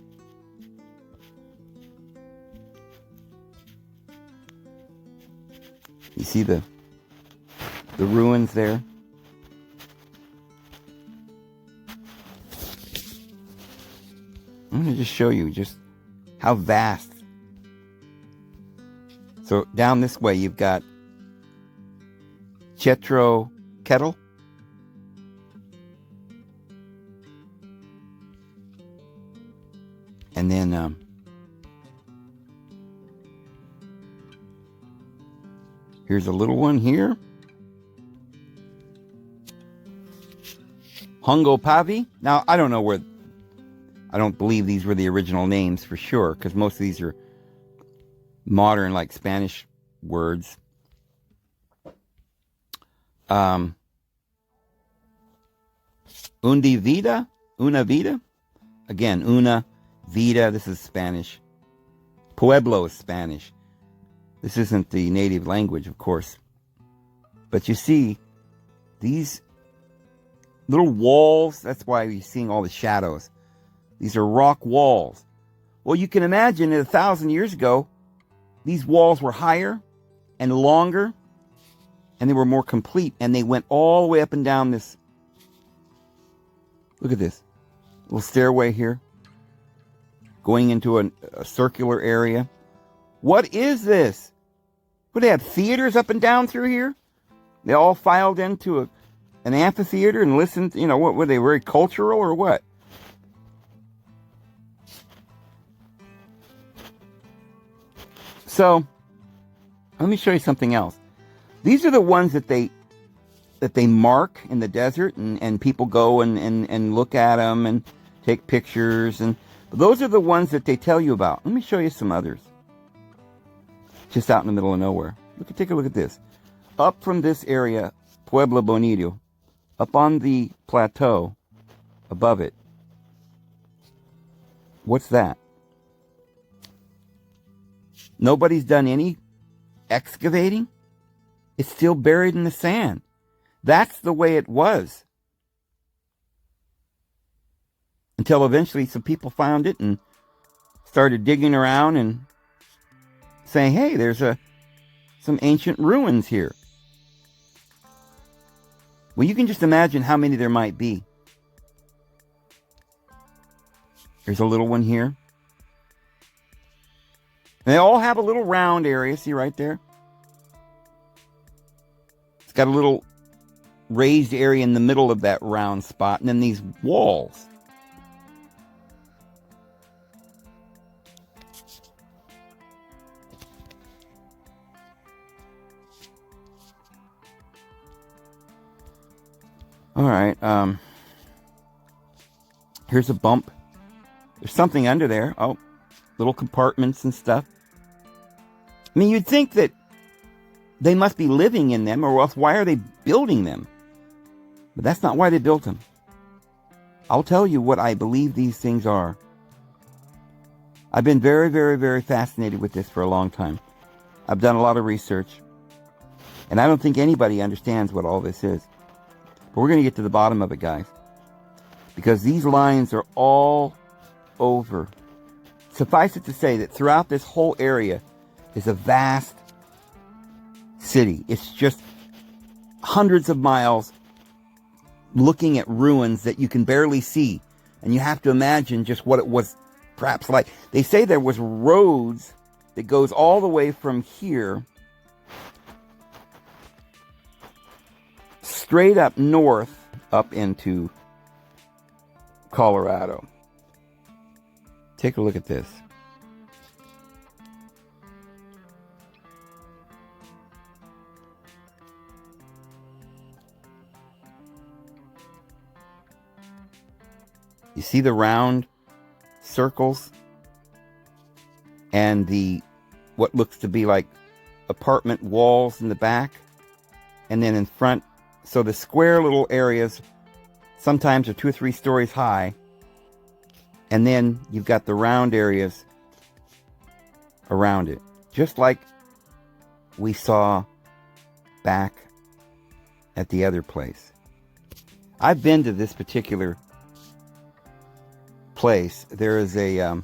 A: You see the ruins there? I'm going to just show you just how vast. So down this way you've got Chetro Kettle. And then here's a little one here. Hongo Pavi. Now, I don't know where... I don't believe these were the original names for sure, because most of these are modern, like Spanish words. Una vida? Again, una vida, this is Spanish. Pueblo is Spanish. This isn't the native language, of course. But you see, these little walls, that's why you're seeing all the shadows. These are rock walls. Well, you can imagine that 1,000 years ago, these walls were higher and longer, and they were more complete, and they went all the way up and down this. Look at this little stairway here, going into a circular area. What is this? Would they have theaters up and down through here? They all filed into an amphitheater and listened. You know, what were they, very cultural or what? So, let me show you something else. These are the ones that they mark in the desert, and people go and look at them and take pictures. And those are the ones that they tell you about. Let me show you some others. Just out in the middle of nowhere. Take a look at this. Up from this area, Pueblo Bonito, up on the plateau above it. What's that? Nobody's done any excavating. It's still buried in the sand. That's the way it was. Until eventually some people found it and started digging around and saying, hey, there's some ancient ruins here. Well, you can just imagine how many there might be. There's a little one here. They all have a little round area, see right there? It's got a little raised area in the middle of that round spot, and then these walls. All right, here's a bump. There's something under there. Oh, little compartments and stuff. I mean, you'd think that they must be living in them, or else why are they building them? But that's not why they built them. I'll tell you what I believe these things are. I've been very, very, very fascinated with this for a long time. I've done a lot of research, and I don't think anybody understands what all this is. But we're going to get to the bottom of it, guys, because these lines are all over. Suffice it to say that throughout this whole area is a vast city. It's just hundreds of miles looking at ruins that you can barely see. And you have to imagine just what it was perhaps like. They say there was roads that goes all the way from here straight up north up into Colorado. Take a look at this. You see the round circles and the what looks to be like apartment walls in the back, and then in front. So the square little areas sometimes are 2 or 3 stories high, and then you've got the round areas around it, just like we saw back at the other place. I've been to this particular place. There is a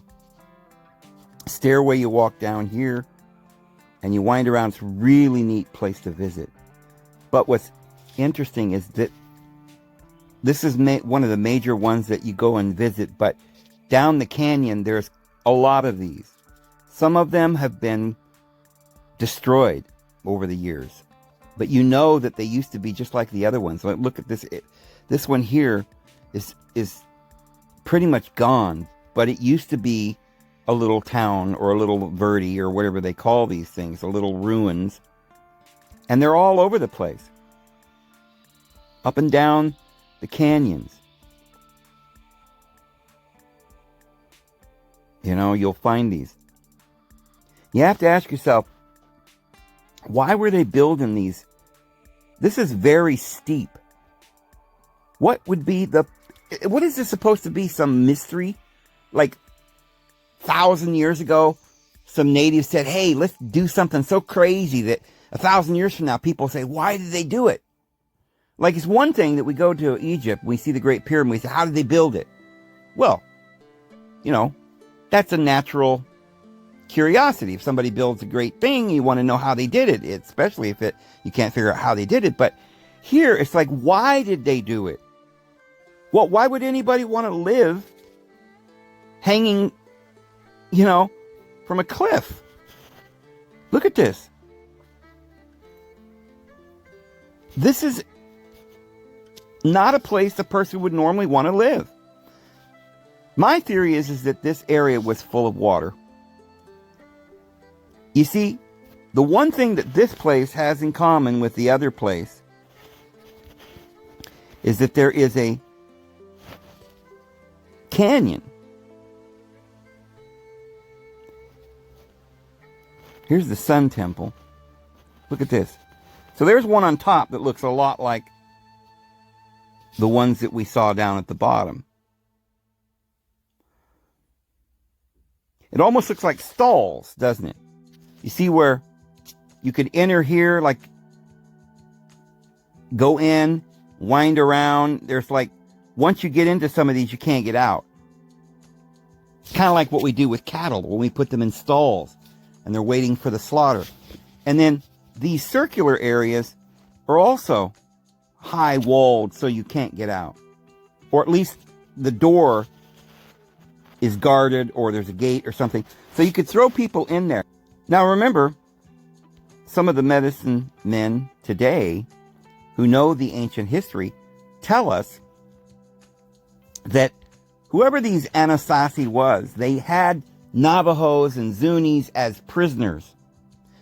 A: stairway you walk down here and you wind around. It's a really neat place to visit. But what's interesting is that this is one of the major ones that you go and visit, but down the canyon there's a lot of these. Some of them have been destroyed over the years, but you know that they used to be just like the other ones. Look at this. This one here is pretty much gone, but it used to be a little town or a little verde or whatever they call these things, a little ruins. And they're all over the place, up and down the canyons. You know, you'll find these. You have to ask yourself, why were they building these? This is very steep. What would be what is this supposed to be? Some mystery? Like 1,000 years ago, some natives said, hey, let's do something so crazy that 1,000 years from now, people say, why did they do it? Like, it's one thing that we go to Egypt, we see the Great Pyramid, we say, how did they build it? Well, you know, that's a natural curiosity. If somebody builds a great thing, you want to know how they did it, especially if you can't figure out how they did it. But here, it's like, why did they do it? Well, why would anybody want to live hanging, you know, from a cliff? Look at this. This is not a place a person would normally want to live. My theory is that this area was full of water. You see, the one thing that this place has in common with the other place is that there is a canyon. Here's the Sun Temple. Look at this. So there's one on top that looks a lot like the ones that we saw down at the bottom. It almost looks like stalls, doesn't it? You see where you could enter here, like go in, wind around. There's like, once you get into some of these, you can't get out. It's kind of like what we do with cattle when we put them in stalls and they're waiting for the slaughter. And then these circular areas are also high walled so you can't get out. Or at least the door is guarded or there's a gate or something. So you could throw people in there. Now remember, some of the medicine men today who know the ancient history tell us that whoever these Anasazi was, they had Navajos and Zunis as prisoners.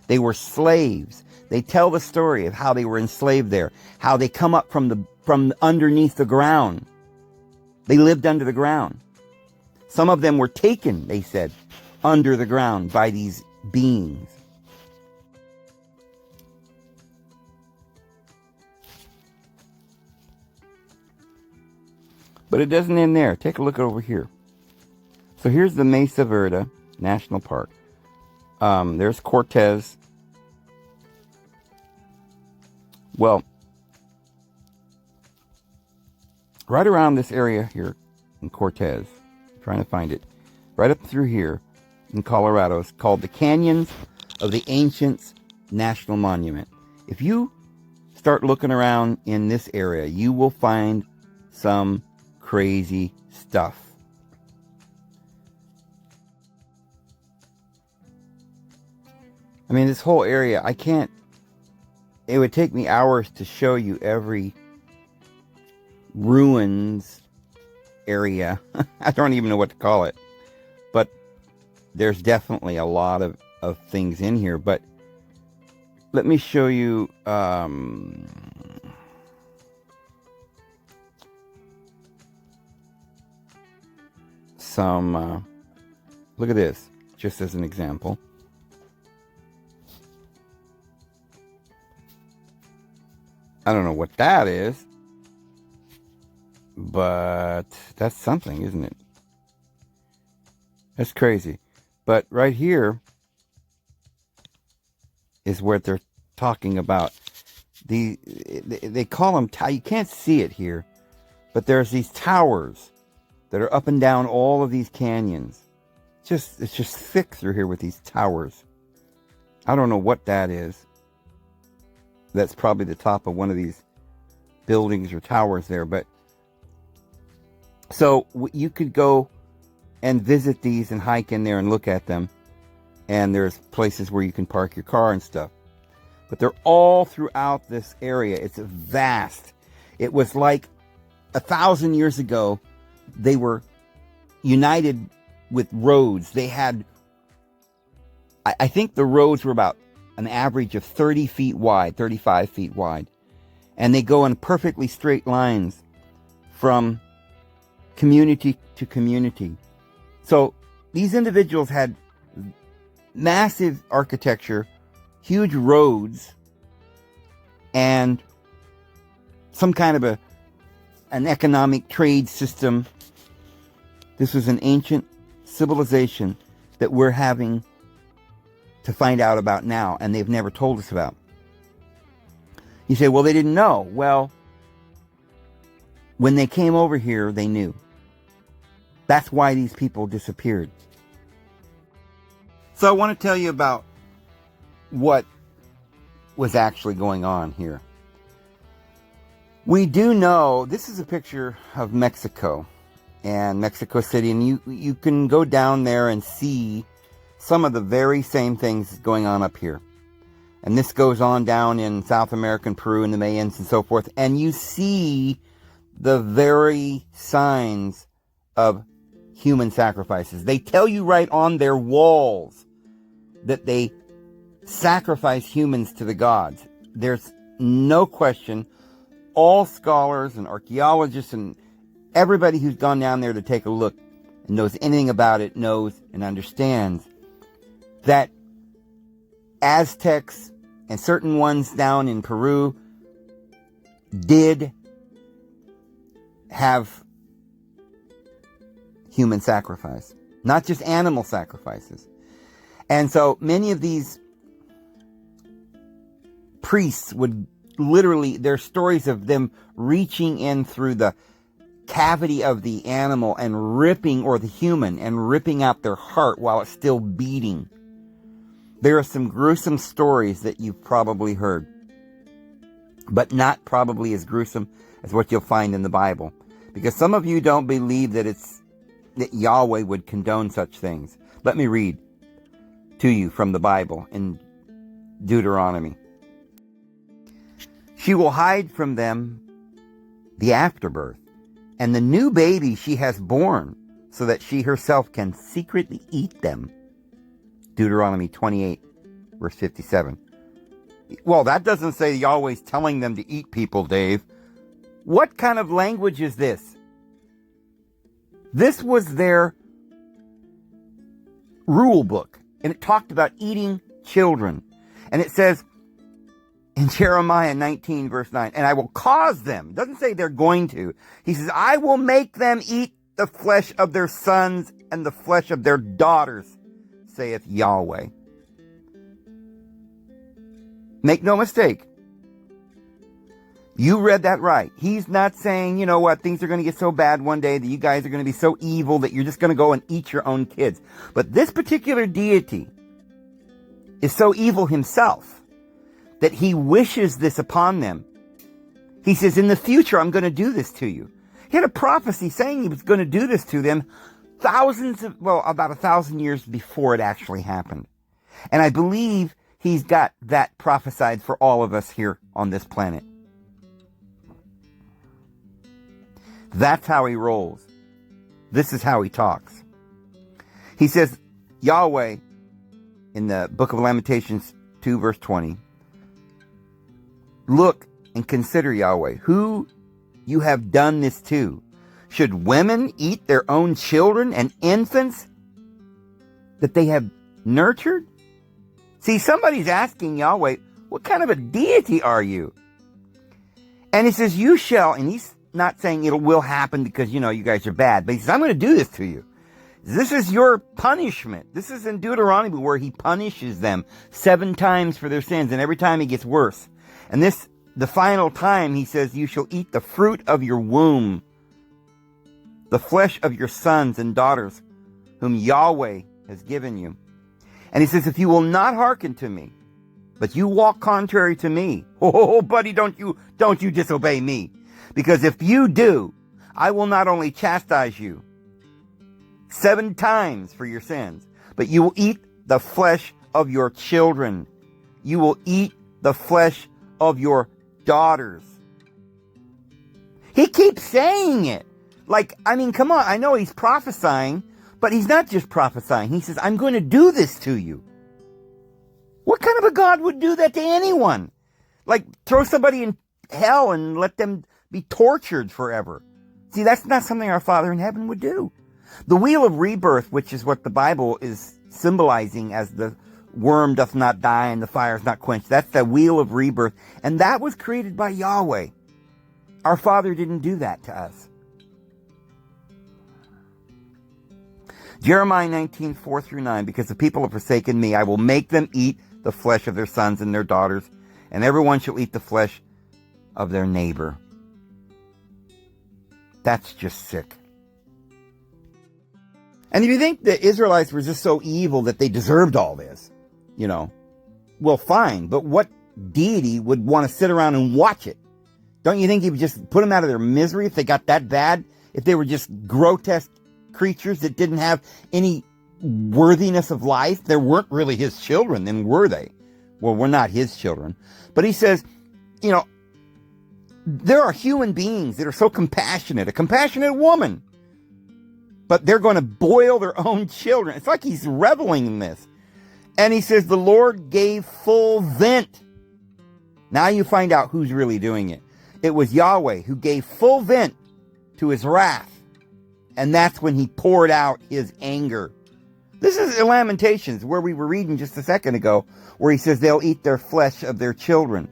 A: They were slaves. They tell the story of how they were enslaved there, how they come up from underneath the ground. They lived under the ground. Some of them were taken, they said, under the ground by these beings. But it doesn't end there. Take a look over here. So here's the Mesa Verde National Park. There's Cortez. Well, right around this area here in Cortez. I'm trying to find it. Right up through here in Colorado. It's called the Canyons of the Ancients National Monument. If you start looking around in this area, you will find some crazy stuff. I mean, this whole area, it would take me hours to show you every ruins area. I don't even know what to call it. But there's definitely a lot of things in here. But let me show you some, look at this, just as an example. I don't know what that is, but that's something, isn't it? That's crazy. But right here is what they're talking about. They call them, you can't see it here, but there's these towers that are up and down all of these canyons. It's just thick through here with these towers. I don't know what that is. That's probably the top of one of these buildings or towers there. But so you could go and visit these and hike in there and look at them. And there's places where you can park your car and stuff. But they're all throughout this area. It's vast. It was like 1,000 years ago, they were united with roads. They had, I think the roads were about an average of 30 feet wide, 35 feet wide. And they go in perfectly straight lines from community to community. So these individuals had massive architecture, huge roads, and some kind of an economic trade system. This was an ancient civilization that we're having to find out about now, and they've never told us about. You say, well, they didn't know. Well, when they came over here, they knew. That's why these people disappeared. So I want to tell you about what was actually going on here. We do know, this is a picture of Mexico and Mexico City, and you can go down there and see some of the very same things going on up here. And this goes on down in South American Peru and the Mayans and so forth. And you see the very signs of human sacrifices. They tell you right on their walls that they sacrifice humans to the gods. There's no question. All scholars and archaeologists and everybody who's gone down there to take a look and knows anything about it knows and understands that Aztecs and certain ones down in Peru did have human sacrifice, not just animal sacrifices. And so many of these priests would literally, there's stories of them reaching in through the cavity of the animal and ripping, or the human, and ripping out their heart while it's still beating. There are some gruesome stories that you've probably heard, but not probably as gruesome as what you'll find in the Bible. Because some of you don't believe that that Yahweh would condone such things. Let me read to you from the Bible in Deuteronomy. She will hide from them the afterbirth and the new baby she has born, so that she herself can secretly eat them. Deuteronomy 28, verse 57. Well, that doesn't say Yahweh's telling them to eat people, Dave. What kind of language is this? This was their rule book, and it talked about eating children. And it says in Jeremiah 19, verse 9, and I will cause them, it doesn't say they're going to. He says, I will make them eat the flesh of their sons and the flesh of their daughters, saith Yahweh. Make no mistake. You read that right. He's not saying, you know what, things are going to get so bad one day that you guys are going to be so evil that you're just going to go and eat your own kids. But this particular deity is so evil himself that he wishes this upon them. He says, in the future, I'm going to do this to you. He had a prophecy saying he was going to do this to them about 1,000 years before it actually happened. And I believe he's got that prophesied for all of us here on this planet. That's how he rolls. This is how he talks. He says, Yahweh, in the book of Lamentations 2, verse 20, look and consider, Yahweh, who you have done this to. Should women eat their own children and infants that they have nurtured? See, somebody's asking Yahweh, what kind of a deity are you? And he says, you shall, and he's not saying it will happen because, you guys are bad, but he says, I'm going to do this to you. This is your punishment. This is in Deuteronomy where he punishes them 7 times for their sins, and every time it gets worse. And the final time, he says, you shall eat the fruit of your womb, the flesh of your sons and daughters, whom Yahweh has given you. And he says, if you will not hearken to me, but you walk contrary to me, oh, buddy, don't you disobey me. Because if you do, I will not only chastise you 7 times for your sins, but you will eat the flesh of your children. You will eat the flesh of your daughters. He keeps saying it. Come on, I know he's prophesying, but he's not just prophesying. He says, I'm going to do this to you. What kind of a God would do that to anyone? Throw somebody in hell and let them be tortured forever. See, that's not something our Father in heaven would do. The wheel of rebirth, which is what the Bible is symbolizing as the worm doth not die and the fire is not quenched. That's the wheel of rebirth. And that was created by Yahweh. Our Father didn't do that to us. Jeremiah 19, 4-9, because the people have forsaken me, I will make them eat the flesh of their sons and their daughters, and everyone shall eat the flesh of their neighbor. That's just sick. And if you think the Israelites were just so evil that they deserved all this, well, fine. But what deity would want to sit around and watch it? Don't you think he would just put them out of their misery if they got that bad? If they were just grotesque creatures that didn't have any worthiness of life? They weren't really his children, then were they? Well, we're not his children. But he says, there are human beings that are so compassionate, a compassionate woman, but they're going to boil their own children. It's like he's reveling in this. And he says, the Lord gave full vent. Now you find out who's really doing it. It was Yahweh who gave full vent to his wrath. And that's when he poured out his anger. This is Lamentations, where we were reading just a second ago, where he says they'll eat their flesh of their children.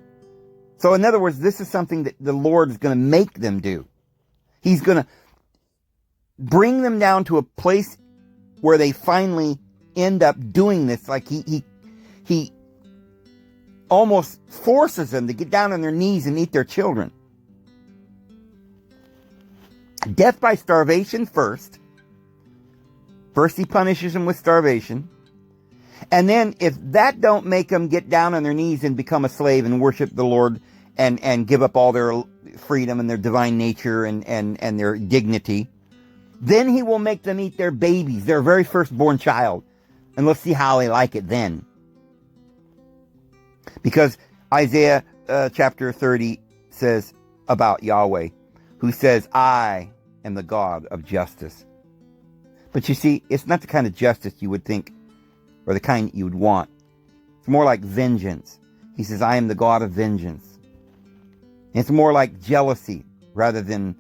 A: So in other words, this is something that the Lord is going to make them do. He's going to bring them down to a place where they finally end up doing this. Like he almost forces them to get down on their knees and eat their children. Death by starvation first. First he punishes them with starvation. And then if that don't make them get down on their knees and become a slave and worship the Lord and give up all their freedom and their divine nature and their dignity, then he will make them eat their babies, their very firstborn child. And let's see how they like it then. Because Isaiah chapter 30 says about Yahweh, who says, I am the God of justice. But you see, it's not the kind of justice you would think, or the kind you would want. It's more like vengeance. He says, I am the God of vengeance. And it's more like jealousy rather than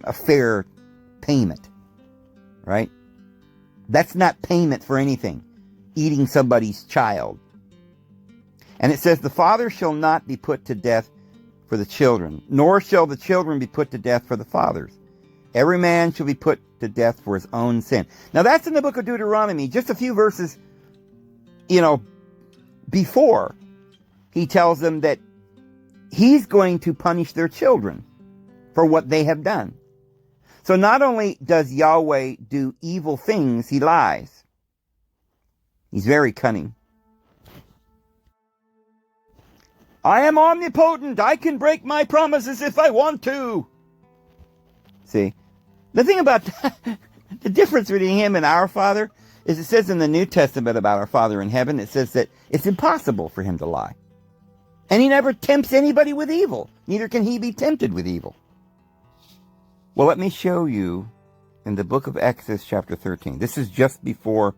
A: a fair payment. Right? That's not payment for anything. Eating somebody's child. And it says, the father shall not be put to death for the children, nor shall the children be put to death for the fathers. Every man shall be put to death for his own sin. Now that's in the book of Deuteronomy, just a few verses, before he tells them that He's going to punish their children for what they have done. So not only does Yahweh do evil things, he lies. He's very cunning. I am omnipotent. I can break my promises if I want to. See, the thing about the difference between him and our Father is it says in the New Testament about our Father in heaven, it says that it's impossible for him to lie. And he never tempts anybody with evil. Neither can he be tempted with evil. Well, let me show you in the book of Exodus chapter 13. This is just before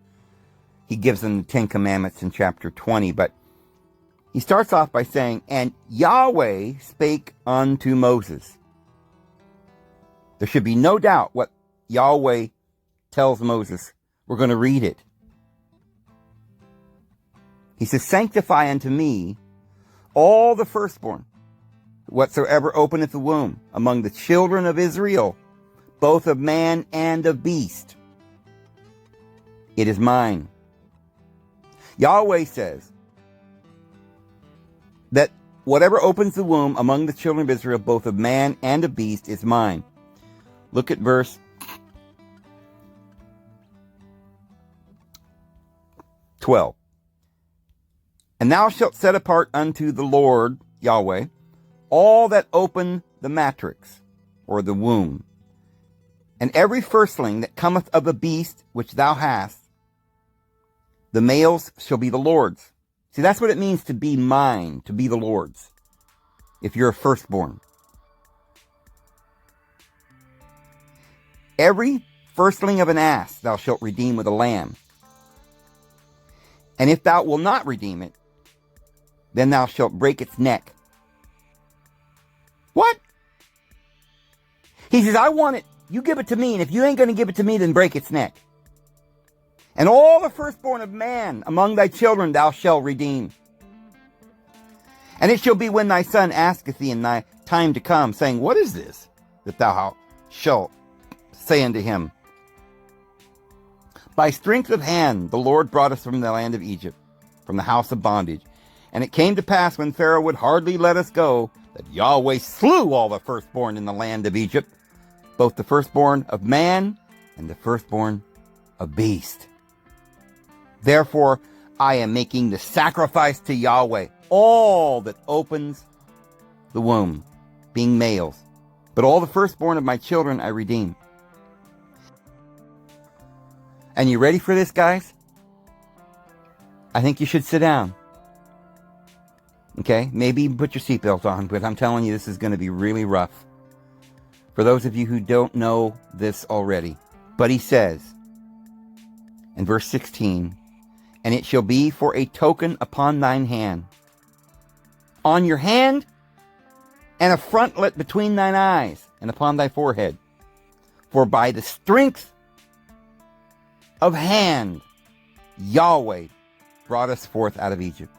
A: he gives them the 10 Commandments in chapter 20. But he starts off by saying, and Yahweh spake unto Moses. There should be no doubt what Yahweh tells Moses. We're going to read it. He says, sanctify unto me all the firstborn, whatsoever openeth the womb, among the children of Israel, both of man and of beast. It is mine. Yahweh says that whatever opens the womb among the children of Israel, both of man and of beast, is mine. Look at verse 12. And thou shalt set apart unto the Lord, Yahweh, all that open the matrix, or the womb, and every firstling that cometh of a beast which thou hast, the males shall be the Lord's. See, that's what it means to be mine, to be the Lord's, if you're a firstborn. Every firstling of an ass thou shalt redeem with a lamb. And if thou wilt not redeem it, then thou shalt break its neck. What? He says, I want it. You give it to me. And if you ain't going to give it to me, then break its neck. And all the firstborn of man among thy children thou shalt redeem. And it shall be when thy son asketh thee in thy time to come, saying, what is this that thou shalt say unto him? By strength of hand the Lord brought us from the land of Egypt, from the house of bondage. And it came to pass when Pharaoh would hardly let us go, that Yahweh slew all the firstborn in the land of Egypt, both the firstborn of man and the firstborn of beast. Therefore I am making the sacrifice to Yahweh, all that opens the womb, being males. But all the firstborn of my children I redeem. And you ready for this, guys? I think you should sit down. Okay? Maybe put your seatbelt on, but I'm telling you, this is going to be really rough. For those of you who don't know this already. But he says, in verse 16, and it shall be for a token upon thine hand, on your hand, and a frontlet between thine eyes, and upon thy forehead. For by the strength of hand, Yahweh brought us forth out of Egypt.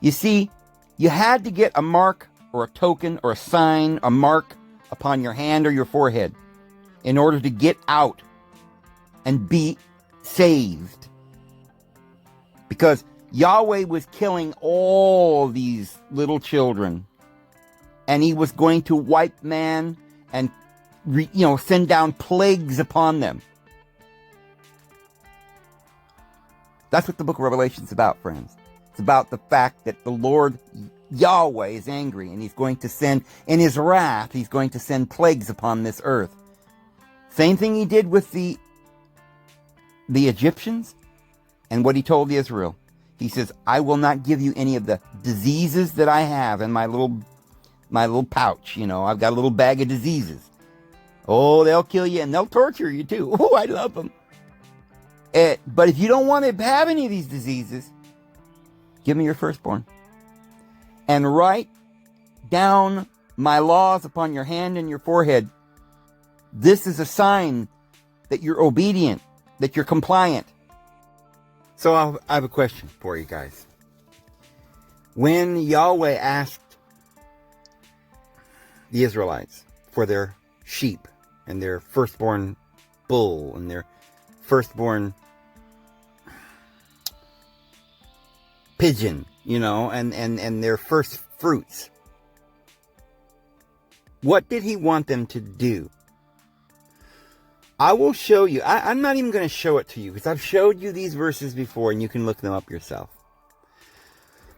A: You see, you had to get a mark or a token or a sign, a mark upon your hand or your forehead in order to get out and be saved. Because Yahweh was killing all these little children, and he was going to wipe man and send down plagues upon them. That's what the book of Revelation is about, friends. It's about the fact that the Lord Yahweh is angry, and he's going to send, in his wrath, he's going to send plagues upon this earth. Same thing he did with the Egyptians, and what he told Israel. He says, I will not give you any of the diseases that I have in my little pouch. I've got a little bag of diseases. Oh, they'll kill you and they'll torture you too. Oh, I love them. But if you don't want to have any of these diseases, give me your firstborn. And write down my laws upon your hand and your forehead. This is a sign that you're obedient, that you're compliant. So I have a question for you guys. When Yahweh asked the Israelites for their sheep and their firstborn bull and their firstborn pigeon, and their first fruits, What did he want them to do? I will show you. I'm not even going to show it to you because I've showed you these verses before and you can look them up yourself.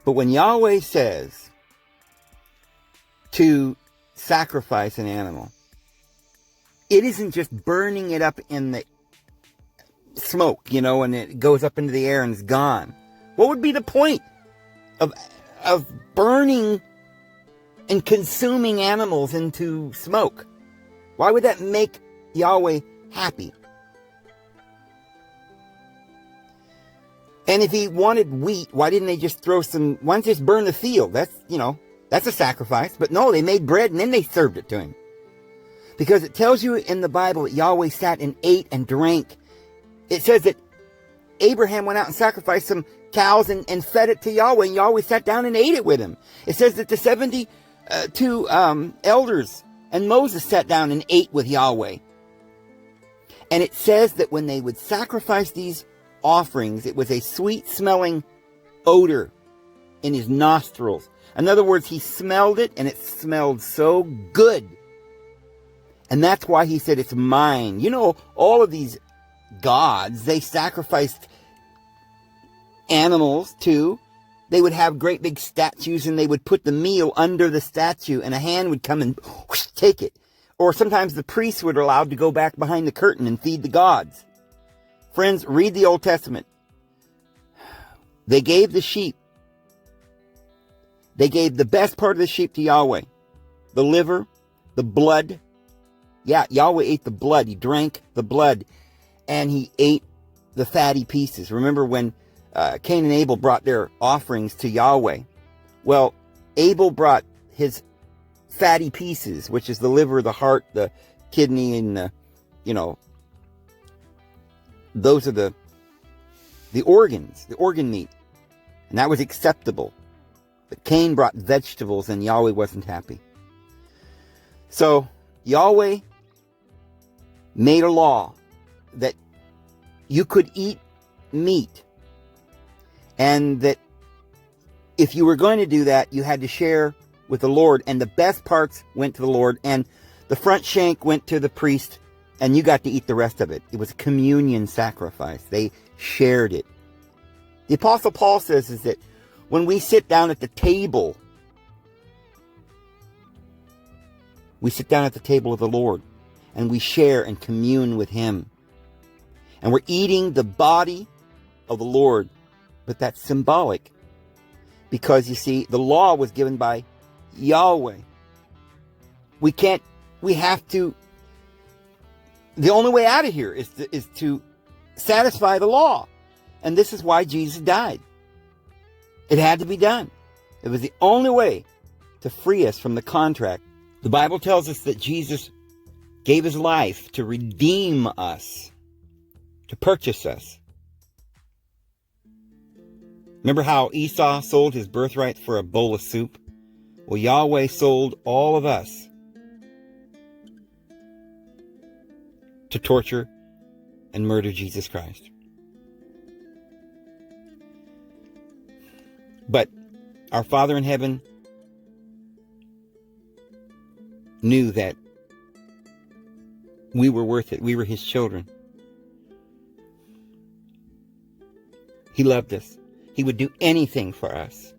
A: But when Yahweh says to sacrifice an animal, it isn't just burning it up in the smoke, and it goes up into the air and it's gone. What would be the point of burning and consuming animals into smoke? Why would that make Yahweh happy? And if he wanted wheat, why didn't they just why don't they just burn the field? That's a sacrifice. But no, they made bread and then they served it to him. Because it tells you in the Bible that Yahweh sat and ate and drank. It says that Abraham went out and sacrificed some cows and fed it to Yahweh, and Yahweh sat down and ate it with him. It says that the 72 elders and Moses sat down and ate with Yahweh. And it says that when they would sacrifice these offerings, it was a sweet-smelling odor in his nostrils. In other words, he smelled it, and it smelled so good. And that's why he said, it's mine. All of these gods, they sacrificed animals to. They would have great big statues, and they would put the meal under the statue, and a hand would come and whoosh, take it. Or sometimes the priests were allowed to go back behind the curtain and feed the gods. Friends, read the Old Testament. They gave the sheep. They gave the best part of the sheep to Yahweh. The liver, the blood. Yeah, Yahweh ate the blood. He drank the blood. And he ate the fatty pieces. Remember when Cain and Abel brought their offerings to Yahweh? Well, Abel brought his fatty pieces, which is the liver, the heart, the kidney, and those are the organs, the organ meat. And that was acceptable. But Cain brought vegetables and Yahweh wasn't happy. So Yahweh made a law that you could eat meat, and that if you were going to do that, you had to share with the Lord, and the best parts went to the Lord, and the front shank went to the priest, and you got to eat the rest of it. It was a communion sacrifice. They shared it. The Apostle Paul says is that when we sit down at the table, we sit down at the table of the Lord, and we share and commune with him. And we're eating the body of the Lord. But that's symbolic. Because, you see, the law was given by Yahweh. The only way out of here is to satisfy the law. And this is why Jesus died. It had to be done. It was the only way to free us from the contract. The Bible tells us that Jesus gave his life to redeem us, to purchase us. Remember how Esau sold his birthright for a bowl of soup? Well, Yahweh sold all of us to torture and murder Jesus Christ. But our Father in heaven knew that we were worth it. We were his children. He loved us. He would do anything for us.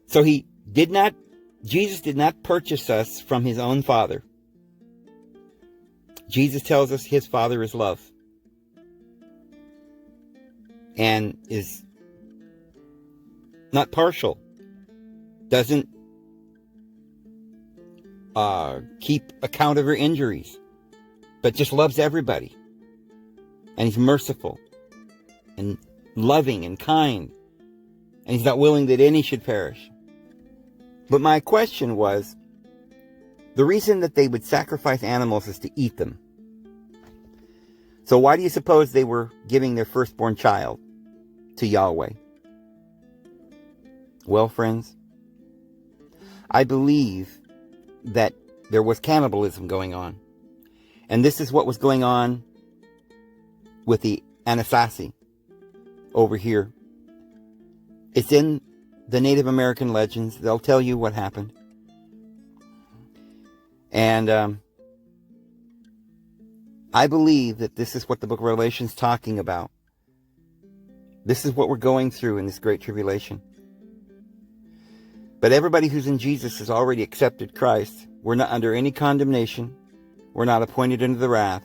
A: So Jesus did not purchase us from his own Father. Jesus tells us his Father is love. And is not partial. Doesn't keep account of our injuries. But just loves everybody. And he's merciful. And loving and kind. And he's not willing that any should perish. But my question was, the reason that they would sacrifice animals is to eat them. So why do you suppose they were giving their firstborn child to Yahweh? Well, friends, I believe that there was cannibalism going on. And this is what was going on with the Anasazi over here. It's in the Native American legends. They'll tell you what happened. And I believe that this is what the book of Revelation is talking about. This is what we're going through in this great tribulation. But everybody who's in Jesus has already accepted Christ. We're not under any condemnation. We're not appointed into the wrath.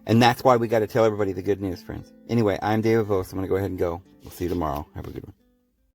A: And that's why we got to tell everybody the good news, friends. Anyway, I'm David Vos. I'm going to go ahead and go. We'll see you tomorrow. Have a good one.